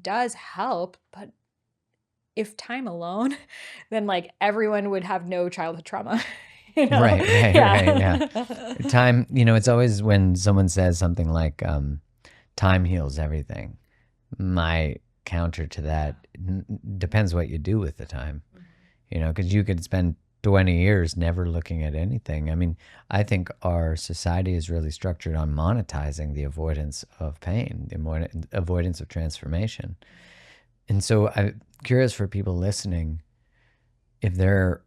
does help, but if time alone, then like everyone would have no childhood trauma. Right, yeah. Yeah. Time, it's always when someone says something like, time heals everything. My counter to that depends what you do with the time, because you could spend 20 years never looking at anything. I mean, I think our society is really structured on monetizing the avoidance of pain, the avoidance of transformation. And so I'm curious for people listening, if they're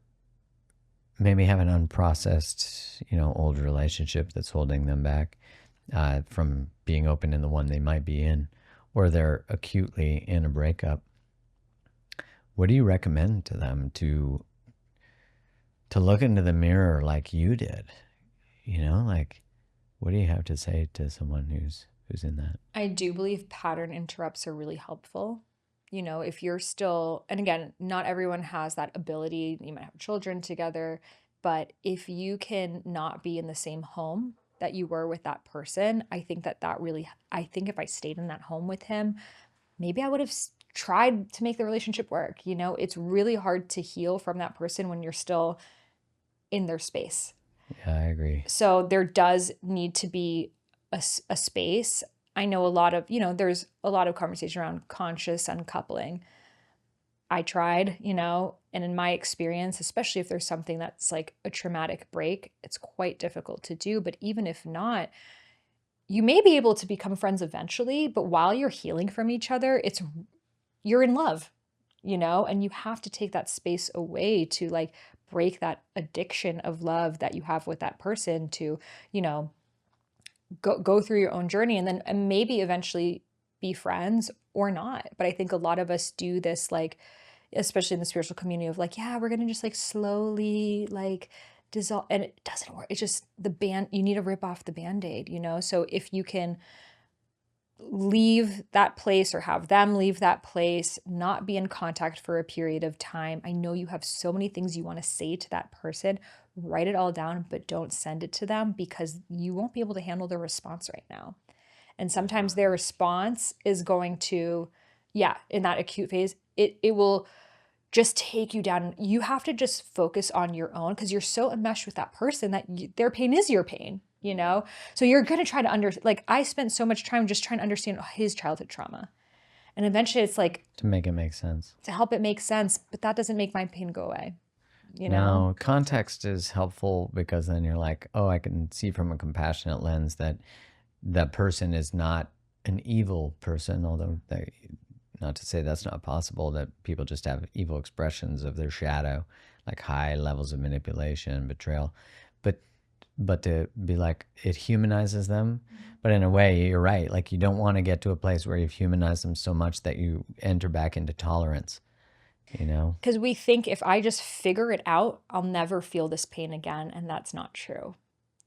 maybe have an unprocessed, old relationship that's holding them back from being open in the one they might be in, or they're acutely in a breakup. What do you recommend to them to look into the mirror like you did? Like, what do you have to say to someone who's in that? I do believe pattern interrupts are really helpful. If you're still, and again, not everyone has that ability. You might have children together, but if you can not be in the same home that you were with that person, I think I think if I stayed in that home with him, maybe I would have tried to make the relationship work. It's really hard to heal from that person when you're still in their space. Yeah, I agree. So there does need to be a space. I know there's a lot of conversation around conscious uncoupling. I tried, and in my experience, especially if there's something that's like a traumatic break, it's quite difficult to do. But even if not, you may be able to become friends eventually, but while you're healing from each other, you're in love, and you have to take that space away to like break that addiction of love that you have with that person to, go through your own journey and then maybe eventually be friends or not. But I think a lot of us do this, like, especially in the spiritual community of like, yeah, we're going to just like slowly like dissolve, and it doesn't work. It's just you need to rip off the Band-Aid, So if you can leave that place or have them leave that place, not be in contact for a period of time. I know you have so many things you want to say to that person. Write it all down, but don't send it to them because you won't be able to handle their response right now. And sometimes their response is going to, in that acute phase, it will just take you down. You have to just focus on your own because you're so enmeshed with that person that their pain is your pain. So you're going to try to like I spent so much time just trying to understand his childhood trauma. And eventually it's like to make it make sense, to help it make sense, but that doesn't make my pain go away. No, context is helpful because then you're like, oh, I can see from a compassionate lens that that person is not an evil person, although not to say that's not possible, that people just have evil expressions of their shadow, like high levels of manipulation, betrayal. But to be like, it humanizes them. But in a way, you're right. Like you don't want to get to a place where you've humanized them so much that you enter back into tolerance, Because we think if I just figure it out, I'll never feel this pain again. And that's not true.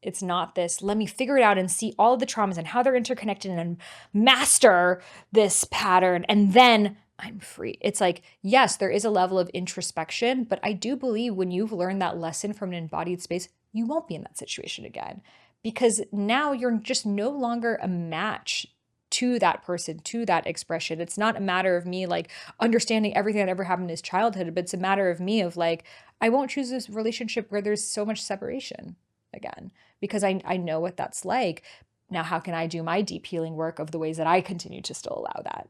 It's not this, let me figure it out and see all of the traumas and how they're interconnected and master this pattern. And then I'm free. It's like, yes, there is a level of introspection, but I do believe when you've learned that lesson from an embodied space, you won't be in that situation again because now you're just no longer a match to that person, to that expression. It's not a matter of me like understanding everything that ever happened in his childhood, but it's a matter of me of like, I won't choose this relationship where there's so much separation again because I know what that's like. now how can I do my deep healing work of the ways that I continue to still allow that,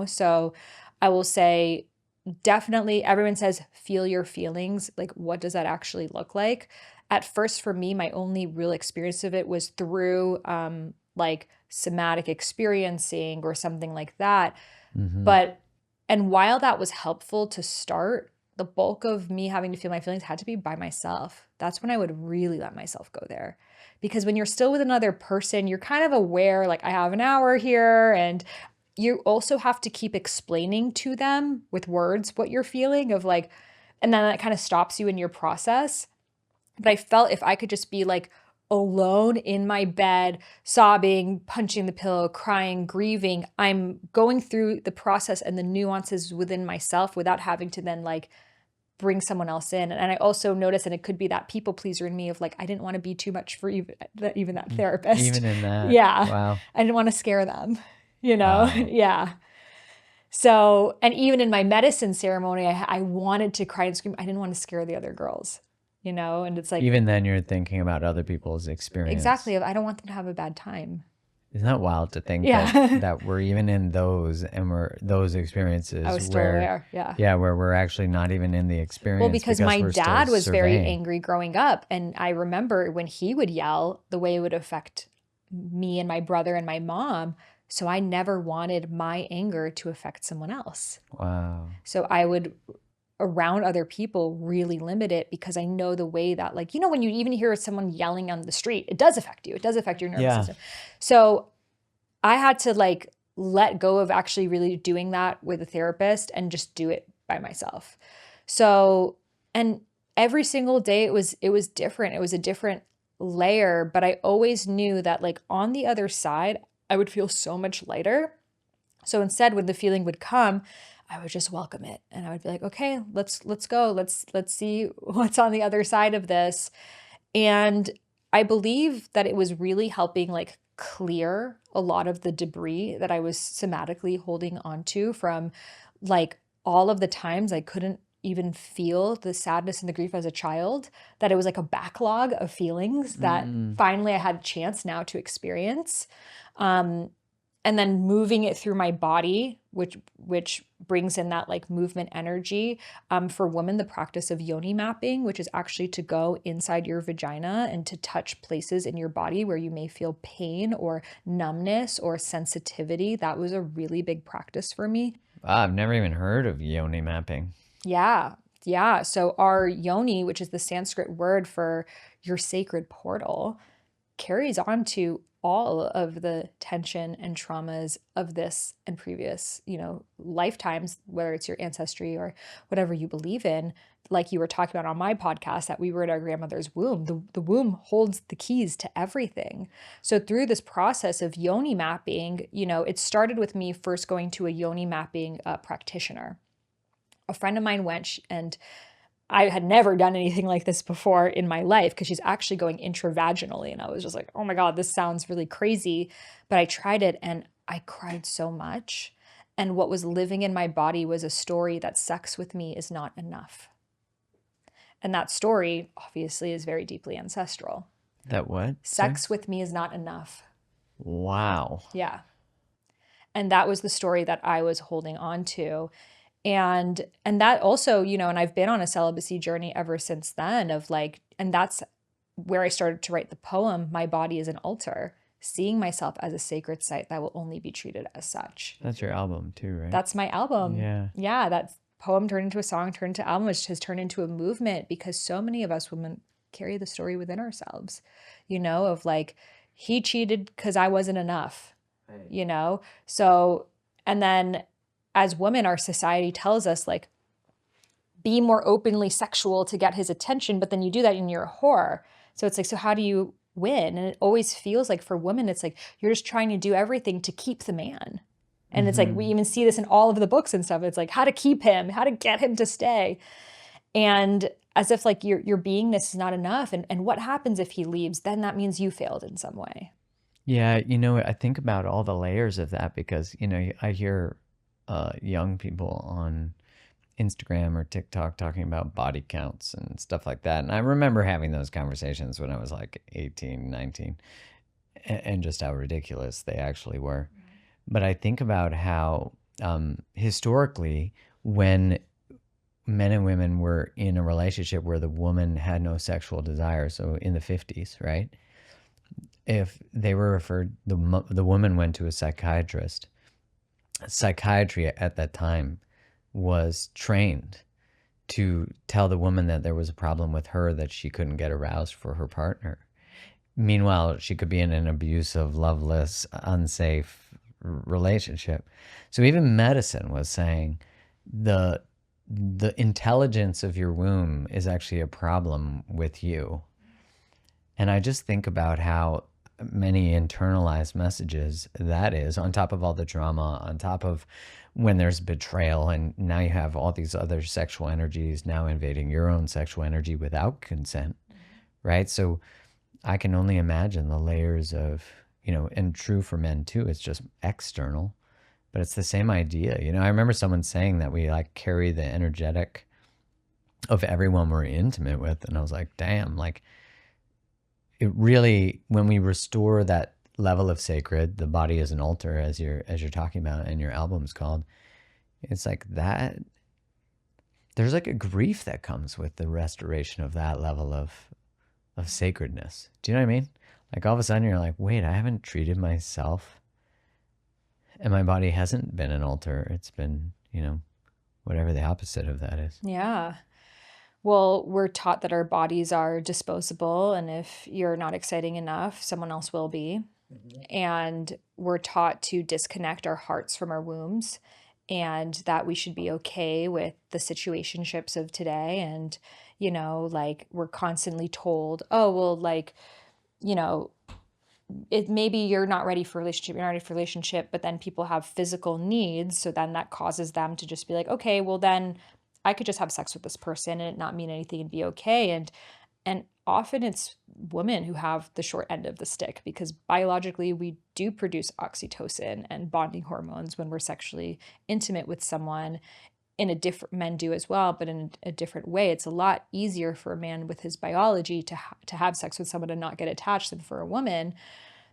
So I will say, definitely everyone says, feel your feelings. Like, what does that actually look like? At first, for me, my only real experience of it was through like somatic experiencing or something like that. But, and while that was helpful to start, the bulk of me having to feel my feelings had to be by myself. That's when I would really let myself go there. Because when you're still with another person, you're kind of aware, like, I have an hour here, and you also have to keep explaining to them with words what you're feeling of like, and then that kind of stops you in your process. But I felt if I could just be like alone in my bed, sobbing, punching the pillow, crying, grieving, I'm going through the process and the nuances within myself without having to then like bring someone else in. And I also noticed, and it could be that people pleaser in me of like, I didn't want to be too much for even that therapist. Even in that. Yeah. Wow. I didn't want to scare them, Wow. Yeah. So, and even in my medicine ceremony, I wanted to cry and scream. I didn't want to scare the other girls, and it's like, Even then you're thinking about other people's experience. exactly. I don't want them to have a bad time. Isn't that wild to think Yeah. that we're even in those and those experiences I was still aware. Yeah. Yeah, where we're actually not even in the experience. Well, because my we're dad still was very surveying. angry growing up. And I remember when he would yell, the way it would affect me and my brother and my mom. So I never wanted my anger to affect someone else. Wow. So I would, around other people, really limit it, because I know the way that, like, when you even hear someone yelling on the street, it does affect you. It does affect your nervous system. So I had to like let go of actually really doing that with a therapist and just do it by myself. So, and every single day it was different. It was a different layer, but I always knew that like on the other side, I would feel so much lighter. So instead, when the feeling would come, I would just welcome it. And I would be like, okay, let's go. Let's see what's on the other side of this. And I believe that it was really helping like clear a lot of the debris that I was somatically holding onto from like all of the times I couldn't even feel the sadness and the grief as a child, that it was like a backlog of feelings that finally I had a chance now to experience. And then moving it through my body, which brings in that like movement energy. For women, the practice of yoni mapping, which is actually to go inside your vagina and to touch places in your body where you may feel pain or numbness or sensitivity. That was a really big practice for me. Wow, I've never even heard of yoni mapping. Yeah. Yeah. So our yoni, which is the Sanskrit word for your sacred portal, carries on to all of the tension and traumas of this and previous, lifetimes, whether it's your ancestry or whatever you believe in. Like you were talking about on my podcast, that we were in our grandmother's womb. The womb holds the keys to everything. So through this process of yoni mapping, it started with me first going to a yoni mapping practitioner. A friend of mine went, and I had never done anything like this before in my life, because she's actually going intravaginally. And I was just like, oh my God, this sounds really crazy. But I tried it and I cried so much. And what was living in my body was a story that sex with me is not enough. And that story obviously is very deeply ancestral. That what? Sex with me is not enough. Wow. Yeah. And that was the story that I was holding on to. And that also, and I've been on a celibacy journey ever since then of like, and that's where I started to write the poem, My Body is an Altar, seeing myself as a sacred site that will only be treated as such. That's your album too, right? That's my album. Yeah. Yeah. That poem turned into a song, turned into album, which has turned into a movement, because so many of us women carry the story within ourselves, of like, he cheated because I wasn't enough, right. So, and then as women, our society tells us like, be more openly sexual to get his attention, but then you do that and you're a whore. So it's like, so how do you win? And it always feels like for women, it's like, you're just trying to do everything to keep the man. And it's like, we even see this in all of the books and stuff. It's like how to keep him, how to get him to stay. And as if like your beingness is not enough. And what happens if he leaves? Then that means you failed in some way. Yeah. I think about all the layers of that, because, I hear young people on Instagram or TikTok talking about body counts and stuff like that. And I remember having those conversations when I was like 18, 19. and just how ridiculous they actually were. But I think about how historically, when men and women were in a relationship where the woman had no sexual desire, so in the 50s, right? If they were referred, the woman went to a psychiatrist. Psychiatry at that time was trained to tell the woman that there was a problem with her, that she couldn't get aroused for her partner. Meanwhile, she could be in an abusive, loveless, unsafe relationship. So even medicine was saying the intelligence of your womb is actually a problem with you. And I just think about how many internalized messages that is, on top of all the drama, on top of when there's betrayal, and now you have all these other sexual energies now invading your own sexual energy without consent, right? So I can only imagine the layers of, and true for men too, it's just external, but it's the same idea. I remember someone saying that we like carry the energetic of everyone we're intimate with. And I was like, damn, like it really, when we restore that level of sacred, the body is an altar, as you're talking about, and your album's called, it's like that, there's like a grief that comes with the restoration of that level of sacredness. Do you know what I mean? Like all of a sudden you're like, wait, I haven't treated myself, and my body hasn't been an altar. It's been, whatever the opposite of that is. Yeah. Well, we're taught that our bodies are disposable, and if you're not exciting enough, someone else will be. And we're taught to disconnect our hearts from our wombs, and that we should be okay with the situationships of today. And, like we're constantly told, oh, well, like, maybe you're not ready for a relationship, but then people have physical needs. So then that causes them to just be like, okay, well then I could just have sex with this person and it not mean anything and be okay. And often it's women who have the short end of the stick, because biologically we do produce oxytocin and bonding hormones when we're sexually intimate with someone. Men do as well, but in a different way. It's a lot easier for a man with his biology to have sex with someone and not get attached than for a woman.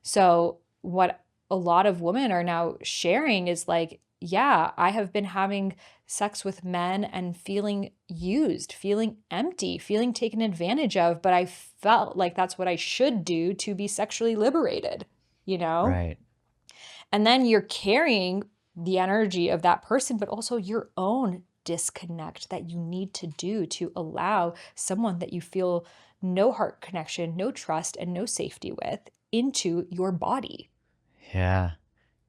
So what a lot of women are now sharing is like, yeah, I have been having sex with men and feeling used, feeling empty, feeling taken advantage of, but I felt like that's what I should do to be sexually liberated, Right. And then you're carrying the energy of that person, but also your own disconnect that you need to do to allow someone that you feel no heart connection, no trust, and no safety with into your body. Yeah.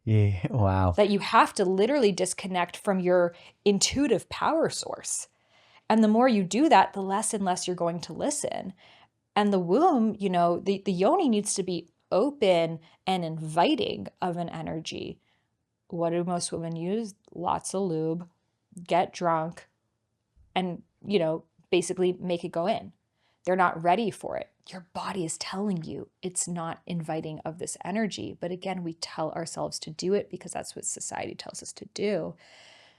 Yeah. Wow. That you have to literally disconnect from your intuitive power source. And the more you do that, the less and less you're going to listen. And the womb, the yoni needs to be open and inviting of an energy. What do most women use? Lots of lube, get drunk, and, basically make it go in. They're not ready for it. Your body is telling you it's not inviting of this energy. But again, we tell ourselves to do it because that's what society tells us to do.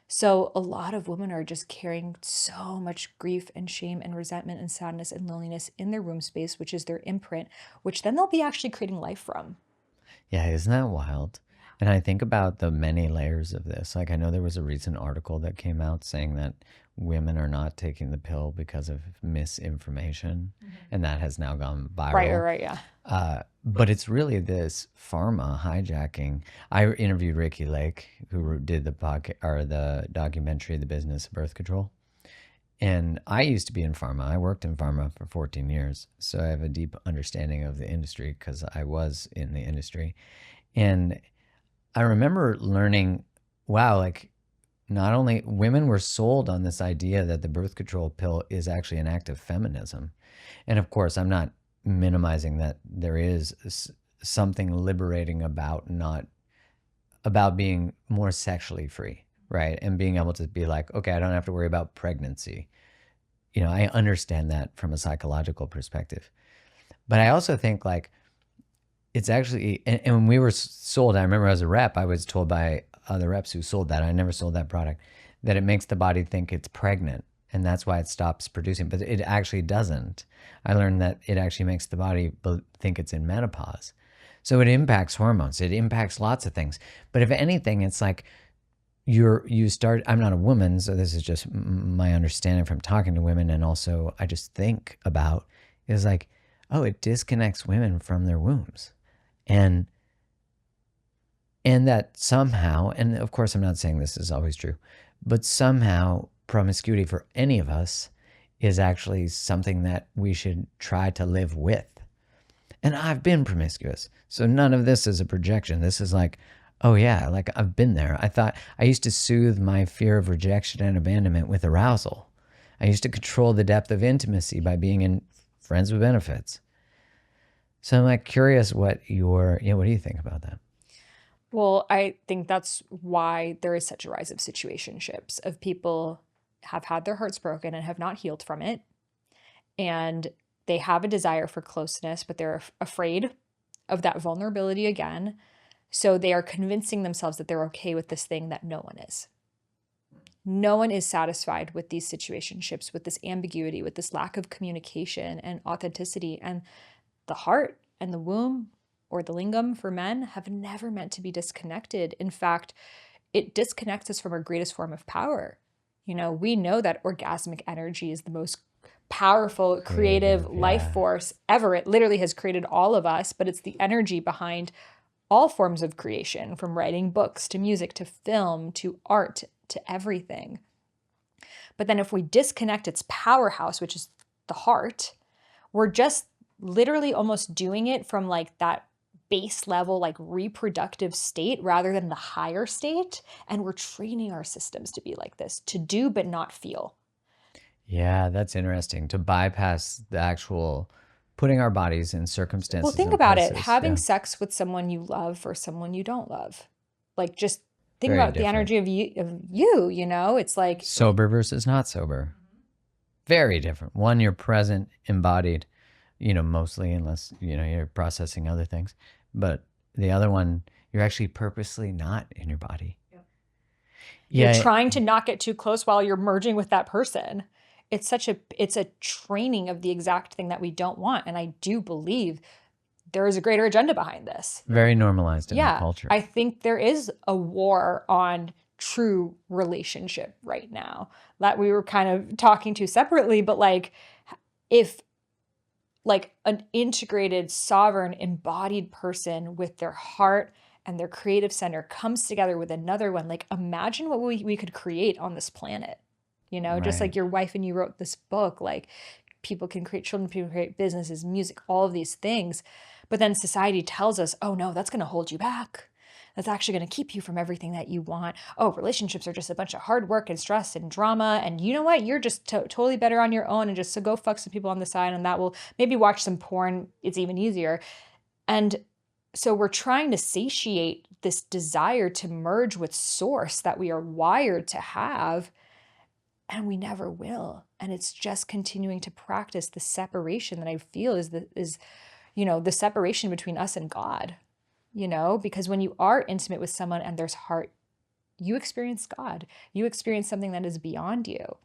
So a lot of women are just carrying so much grief and shame and resentment and sadness and loneliness in their room space, which is their imprint, which then they'll be actually creating life from. Yeah, isn't that wild? And I think about the many layers of this. Like, I know there was a recent article that came out saying that women are not taking the pill because of misinformation, and that has now gone viral. Right, yeah. But it's really this pharma hijacking. I interviewed Ricky Lake, who did the podcast or the documentary, The Business of Birth Control. And I used to be in pharma. I worked in pharma for 14 years. So I have a deep understanding of the industry because I was in the industry. And I remember learning, wow, like not only women were sold on this idea that the birth control pill is actually an act of feminism. And of course, I'm not minimizing that there is something liberating about being more sexually free, right? And being able to be like, okay, I don't have to worry about pregnancy. I understand that from a psychological perspective. But I also think like it's actually, and when we were sold, I remember as a rep, I was told by other reps who sold that, I never sold that product, that it makes the body think it's pregnant. And that's why it stops producing. But it actually doesn't. I learned that it actually makes the body think it's in menopause. So it impacts hormones. It impacts lots of things. But if anything, it's like you start, I'm not a woman, so this is just my understanding from talking to women. And also I just think about is like, oh, it disconnects women from their wombs. And that somehow, and of course I'm not saying this is always true, but somehow promiscuity for any of us is actually something that we should try to live with. And I've been promiscuous, so none of this is a projection. This is like, oh yeah, like I've been there. I thought I used to soothe my fear of rejection and abandonment with arousal. I used to control the depth of intimacy by being in friends with benefits. So I'm like curious what do you think about that? Well, I think that's why there is such a rise of situationships, of people have had their hearts broken and have not healed from it. And they have a desire for closeness, but they're afraid of that vulnerability again. So they are convincing themselves that they're okay with this thing that no one is. No one is satisfied with these situationships, with this ambiguity, with this lack of communication and authenticity. And the heart and the womb, or the lingam for men, have never meant to be disconnected. In fact, it disconnects us from our greatest form of power. We know that orgasmic energy is the most powerful, creative life force ever. It literally has created all of us, but it's the energy behind all forms of creation, from writing books to music to film to art to everything. But then if we disconnect its powerhouse, which is the heart, we're just literally almost doing it from like that base level, like reproductive state rather than the higher state. And we're training our systems to be like this, to do but not feel. Yeah, that's interesting. To bypass the actual putting our bodies in circumstances. Well, think about it. Having sex with someone you love or someone you don't love. Like, just think Very about the different. energy of you, it's like sober versus not sober. Very different. One, you're present, embodied, mostly, unless, you're processing other things. But the other one, you're actually purposely not in your body. You're trying to not get too close while you're merging with that person. It's a training of the exact thing that we don't want. And I do believe there is a greater agenda behind this. Very normalized in our culture. I think there is a war on true relationship right now that we were kind of talking to separately, but like, if like an integrated, sovereign, embodied person with their heart and their creative center comes together with another one, like imagine what we could create on this planet. Just like your wife and you wrote this book, like people can create children, people can create businesses, music, all of these things. But then society tells us, oh no, that's going to hold you back. That's actually going to keep you from everything that you want. Oh, relationships are just a bunch of hard work and stress and drama. And you know what? You're just totally better on your own, and just so go fuck some people on the side, and that will maybe watch some porn. It's even easier. And so we're trying to satiate this desire to merge with source that we are wired to have, and we never will. And it's just continuing to practice the separation that I feel is the separation between us and God. Because when you are intimate with someone and there's heart, you experience God. You experience something that is beyond you.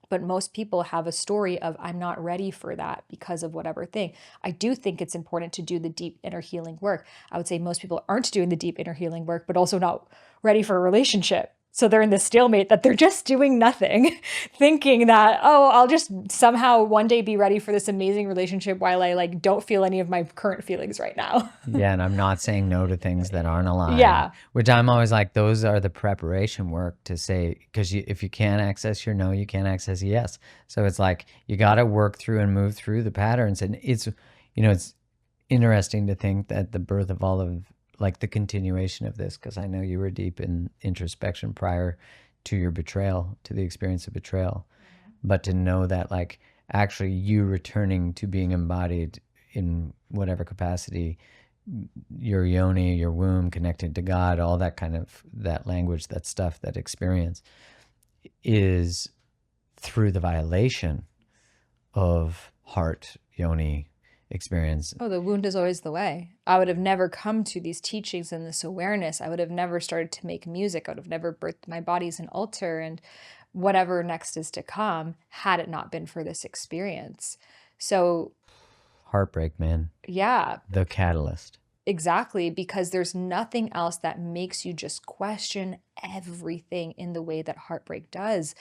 But most people have a story of, I'm not ready for that because of whatever thing. I do think it's important to do the deep inner healing work. I would say most people aren't doing the deep inner healing work, but also not ready for a relationship. So they're in this stalemate that they're just doing nothing, thinking that, oh, I'll just somehow one day be ready for this amazing relationship while I like don't feel any of my current feelings right now. Yeah, and I'm not saying no to things that aren't aligned. Yeah. Which I'm always like, those are the preparation work to say, because if you can't access your no, you can't access a yes. So it's like, you got to work through and move through the patterns. And it's interesting to think that the birth of all of like the continuation of this, because I know you were deep in introspection prior to your betrayal, to the experience of betrayal. But to know that like actually you returning to being embodied in whatever capacity, your yoni, your womb, connected to God, all that kind of, that language, that stuff, that experience is through the violation of heart, yoni, experience. Oh, the wound is always the way. I would have never come to these teachings and this awareness. I would have never started to make music. I would have never birthed my body as an altar and whatever next is to come had it not been for this experience. So Heartbreak, man. Yeah. The catalyst. Exactly, because there's nothing else that makes you just question everything in the way that heartbreak does.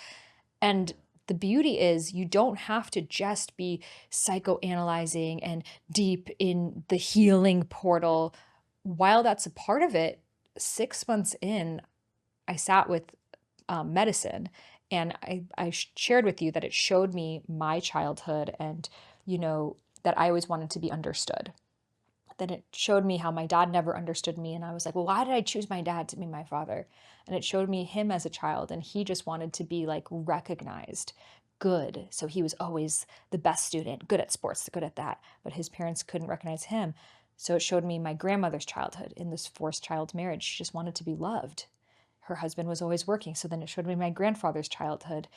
And the beauty is you don't have to just be psychoanalyzing and deep in the healing portal. While that's a part of it, 6 months in, I sat with medicine, and I shared with you that it showed me my childhood, and, that I always wanted to be understood. Then it showed me how my dad never understood me. And I was like, well, why did I choose my dad to be my father? And it showed me him as a child, and he just wanted to be like recognized good. So he was always the best student, good at sports, good at that. But his parents couldn't recognize him. So it showed me my grandmother's childhood in this forced child marriage. She just wanted to be loved. Her husband was always working. So then it showed me my grandfather's childhood.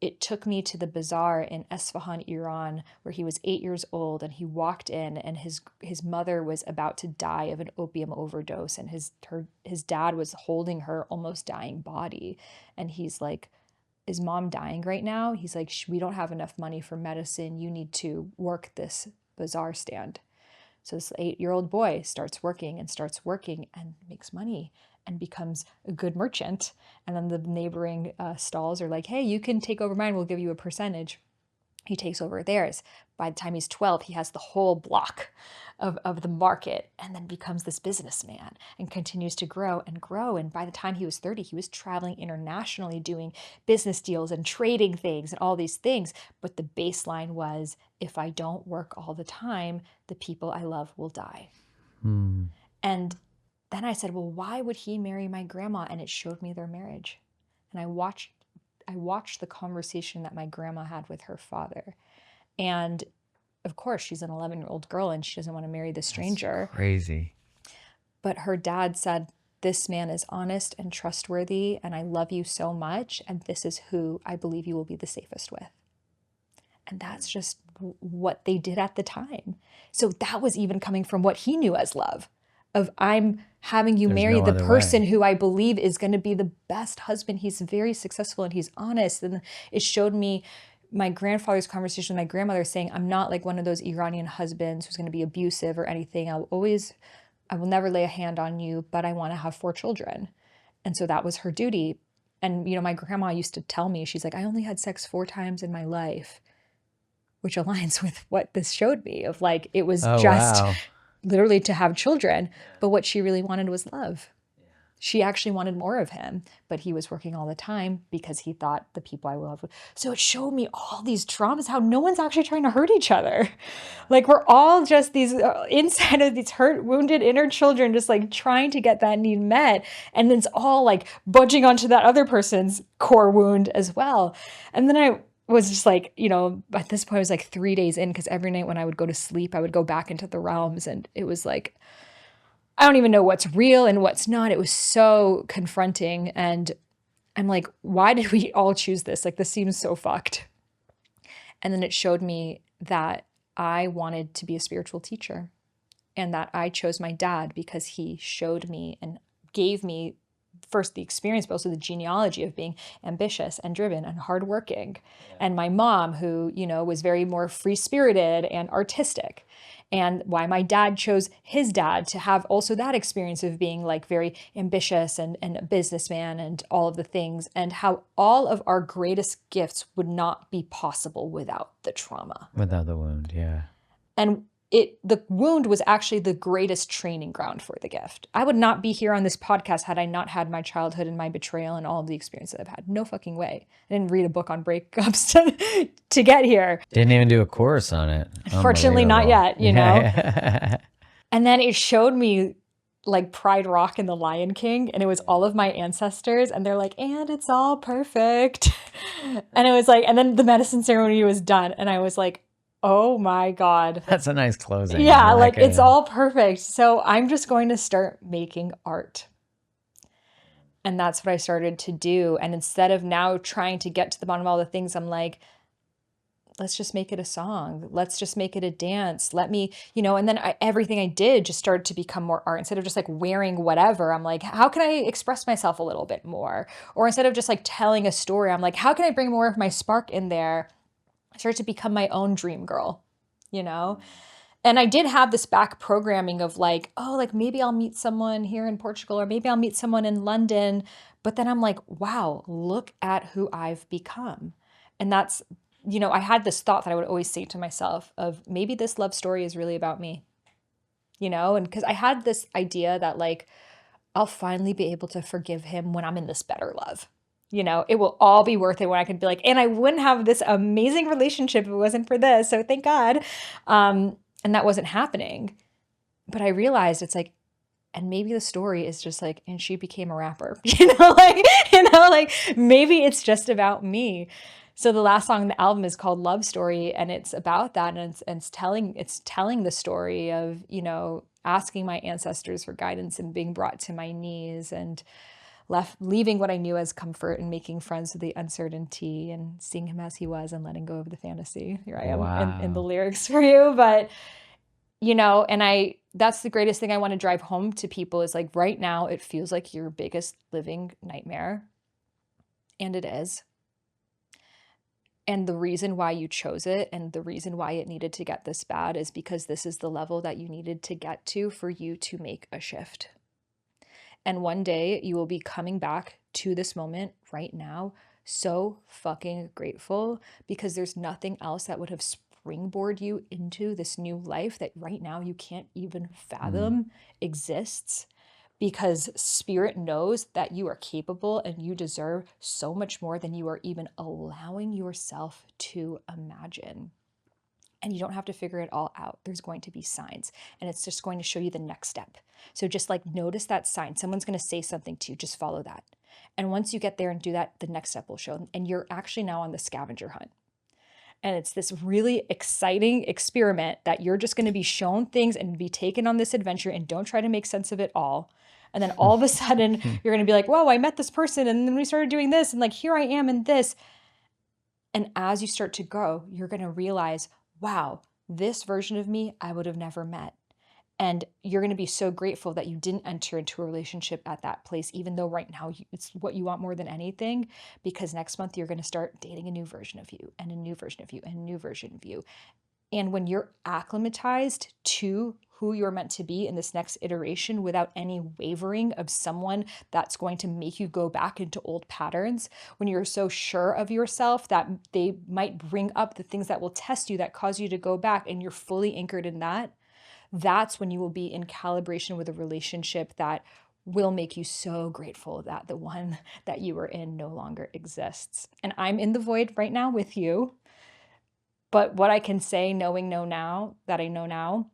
It took me to the bazaar in Esfahan, Iran, where he was 8 years old, and he walked in, and his mother was about to die of an opium overdose, and his dad was holding her almost dying body, and he's like, "Is mom dying right now?" He's like, "We don't have enough money for medicine. You need to work this bazaar stand." So this 8-year-old boy starts working and makes money and becomes a good merchant. And then the neighboring stalls are like, "Hey, you can take over mine. We'll give you a percentage." He takes over theirs. By the time he's 12, he has the whole block of the market, and then becomes this businessman and continues to grow and grow. And by the time he was 30, he was traveling internationally doing business deals and trading things and all these things. But the baseline was, if I don't work all the time, the people I love will die. And then I said, well, why would he marry my grandma? And it showed me their marriage. And I watched the conversation that my grandma had with her father. And of course, she's an 11-year-old girl and she doesn't want to marry the stranger. That's crazy. But her dad said, "This man is honest and trustworthy, and I love you so much, and this is who I believe you will be the safest with." And that's just what they did at the time. So that was even coming from what he knew as love, of I'm having you marry no the other person way. who I believe is going to be the best husband. He's very successful and he's honest. And it showed me my grandfather's conversation with my grandmother saying, "I'm not like one of those Iranian husbands who's going to be abusive or anything. I will never lay a hand on you, but I want to have 4 children." And so that was her duty. And, my grandma used to tell me, she's like, "I only had sex 4 times in my life," which aligns with what this showed me of like, it was just literally to have children. But what she really wanted was love. She actually wanted more of him, but he was working all the time because he thought the people I love would. So it showed me all these traumas, how no one's actually trying to hurt each other. Like we're all just these inside of these hurt, wounded inner children, just like trying to get that need met. And then it's all like budging onto that other person's core wound as well. And then I was just like, at this point I was like 3 days in, because every night when I would go to sleep, I would go back into the realms, and it was like, I don't even know what's real and what's not. It was so confronting. And I'm like, why did we all choose this? Like, this seems so fucked. And then it showed me that I wanted to be a spiritual teacher, and that I chose my dad because he showed me and gave me first the experience, but also the genealogy of being ambitious and driven and hardworking. Yeah. And my mom, who, was very more free-spirited and artistic. And why my dad chose his dad to have also that experience of being like very ambitious and a businessman and all of the things, and how all of our greatest gifts would not be possible without the trauma. Without the wound, yeah. And the wound was actually the greatest training ground for the gift. I would not be here on this podcast had I not had my childhood and my betrayal and all of the experience that I've had. No fucking way. I didn't read a book on breakups to get here. Didn't even do a course on it. Fortunately, not yet, And then it showed me like Pride Rock and the Lion King, and it was all of my ancestors, and they're like, "And it's all perfect." And it was like, and then the medicine ceremony was done, and I was like, oh my God. That's a nice closing. Yeah, like it's all perfect. So I'm just going to start making art. And that's what I started to do. And instead of now trying to get to the bottom of all the things, I'm like, let's just make it a song. Let's just make it a dance. Let me, and then everything I did just started to become more art. Instead of just like wearing whatever, I'm like, how can I express myself a little bit more? Or instead of just like telling a story, I'm like, how can I bring more of my spark in there? I started to become my own dream girl, And I did have this back programming of like, oh, like maybe I'll meet someone here in Portugal or maybe I'll meet someone in London. But then I'm like, wow, look at who I've become. And that's, I had this thought that I would always say to myself of maybe this love story is really about me, and because I had this idea that like, I'll finally be able to forgive him when I'm in this better love. It will all be worth it when I can be like, and I wouldn't have this amazing relationship if it wasn't for this. So thank God. And that wasn't happening. But I realized it's like, and maybe the story is just like, and she became a rapper, like maybe it's just about me. So the last song on the album is called Love Story, and it's about that, and it's telling the story of, asking my ancestors for guidance and being brought to my knees and leaving what I knew as comfort and making friends with the uncertainty and seeing him as he was and letting go of the fantasy. Here I am in the Wow. lyrics for you, but and that's the greatest thing I want to drive home to people is like right now it feels like your biggest living nightmare. And it is. And the reason why you chose it and the reason why it needed to get this bad is because this is the level that you needed to get to for you to make a shift. And one day you will be coming back to this moment right now so fucking grateful because there's nothing else that would have springboard you into this new life that right now you can't even fathom exists, because spirit knows that you are capable and you deserve so much more than you are even allowing yourself to imagine. And you don't have to figure it all out. There's going to be signs, and it's just going to show you the next step. So just like notice that sign. Someone's going to say something to you, just follow that. And once you get there and do that, the next step will show. And you're actually now on the scavenger hunt. And it's this really exciting experiment that you're just going to be shown things and be taken on this adventure, and don't try to make sense of it all. And then all of a sudden you're going to be like, whoa, I met this person. And then we started doing this. And like, here I am in this. And as you start to grow, you're going to realize, wow, this version of me, I would have never met. And you're going to be so grateful that you didn't enter into a relationship at that place, even though right now it's what you want more than anything, because next month you're going to start dating a new version of you and a new version of you and a new version of you. And when you're acclimatized to who you're meant to be in this next iteration without any wavering of someone that's going to make you go back into old patterns, when you're so sure of yourself that they might bring up the things that will test you, that cause you to go back, and you're fully anchored in that, that's when you will be in calibration with a relationship that will make you so grateful that the one that you were in no longer exists. And I'm in the void right now with you. But what I can say, knowing that I know now,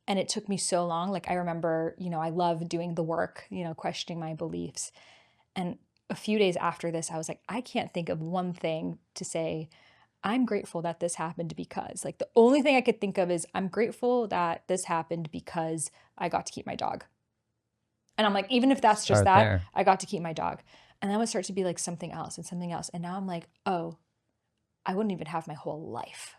and it took me so long. Like I remember, I love doing the work, questioning my beliefs. And a few days after this, I was like, I can't think of one thing to say, I'm grateful that this happened because, like, the only thing I could think of is I'm grateful that this happened because I got to keep my dog. And I'm like, even if that's just Start that, there. I got to keep my dog. And then it would start to be like something else and something else. And now I'm like, oh, I wouldn't even have my whole life.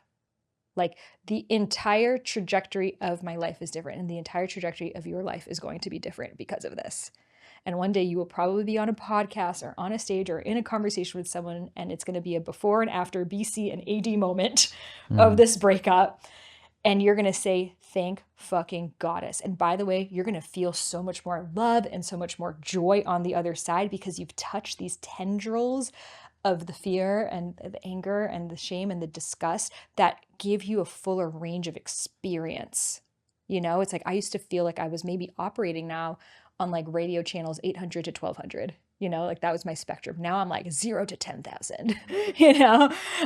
Like the entire trajectory of my life is different, and the entire trajectory of your life is going to be different because of this. And one day you will probably be on a podcast or on a stage or in a conversation with someone, and it's going to be a before and after BC and AD moment of this breakup. And you're going to say, thank fucking goddess. And by the way, you're going to feel so much more love and so much more joy on the other side, because you've touched these tendrils of the fear and the anger and the shame and the disgust that give you a fuller range of experience. It's like I used to feel like I was maybe operating now on like radio channels 800 to 1200. Like that was my spectrum. Now I'm like 0 to 10,000.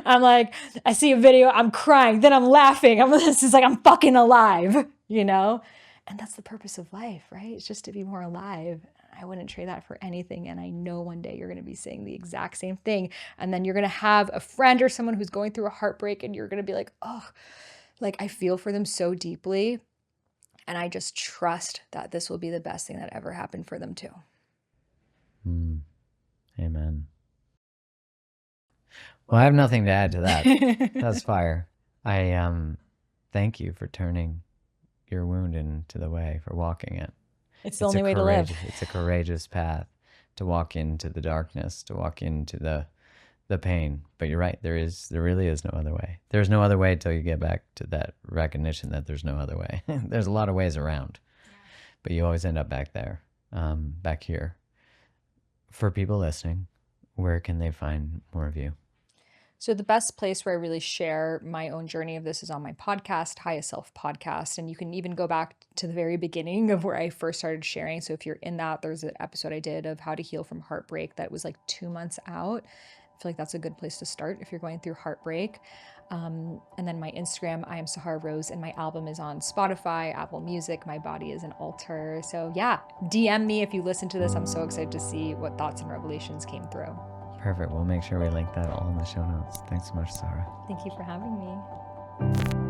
I'm like, I see a video, I'm crying, then I'm laughing. This is like I'm fucking alive. And that's the purpose of life, right? It's just to be more alive. I wouldn't trade that for anything. And I know one day you're going to be saying the exact same thing. And then you're going to have a friend or someone who's going through a heartbreak, and you're going to be like, oh, like I feel for them so deeply. And I just trust that this will be the best thing that ever happened for them too. Amen. Well, I have nothing to add to that. That's fire. I thank you for turning your wound into the way, for walking it. It's the only way to live. It's a courageous path to walk into the darkness, to walk into the the pain. But you're right. There really is no other way. There's no other way till you get back to that recognition that there's no other way. There's a lot of ways around, but you always end up back there, back here. For people listening, where can they find more of you? So the best place where I really share my own journey of this is on my podcast, Highest Self Podcast. And you can even go back to the very beginning of where I first started sharing. So if you're in that, there's an episode I did of how to heal from heartbreak that was like 2 months out. I feel like that's a good place to start if you're going through heartbreak. And then my Instagram, I am Sahara Rose, and my album is on Spotify, Apple Music. My body is an altar. So yeah, DM me if you listen to this. I'm so excited to see what thoughts and revelations came through. Perfect. We'll make sure we link that all in the show notes. Thanks so much, Sarah. Thank you for having me.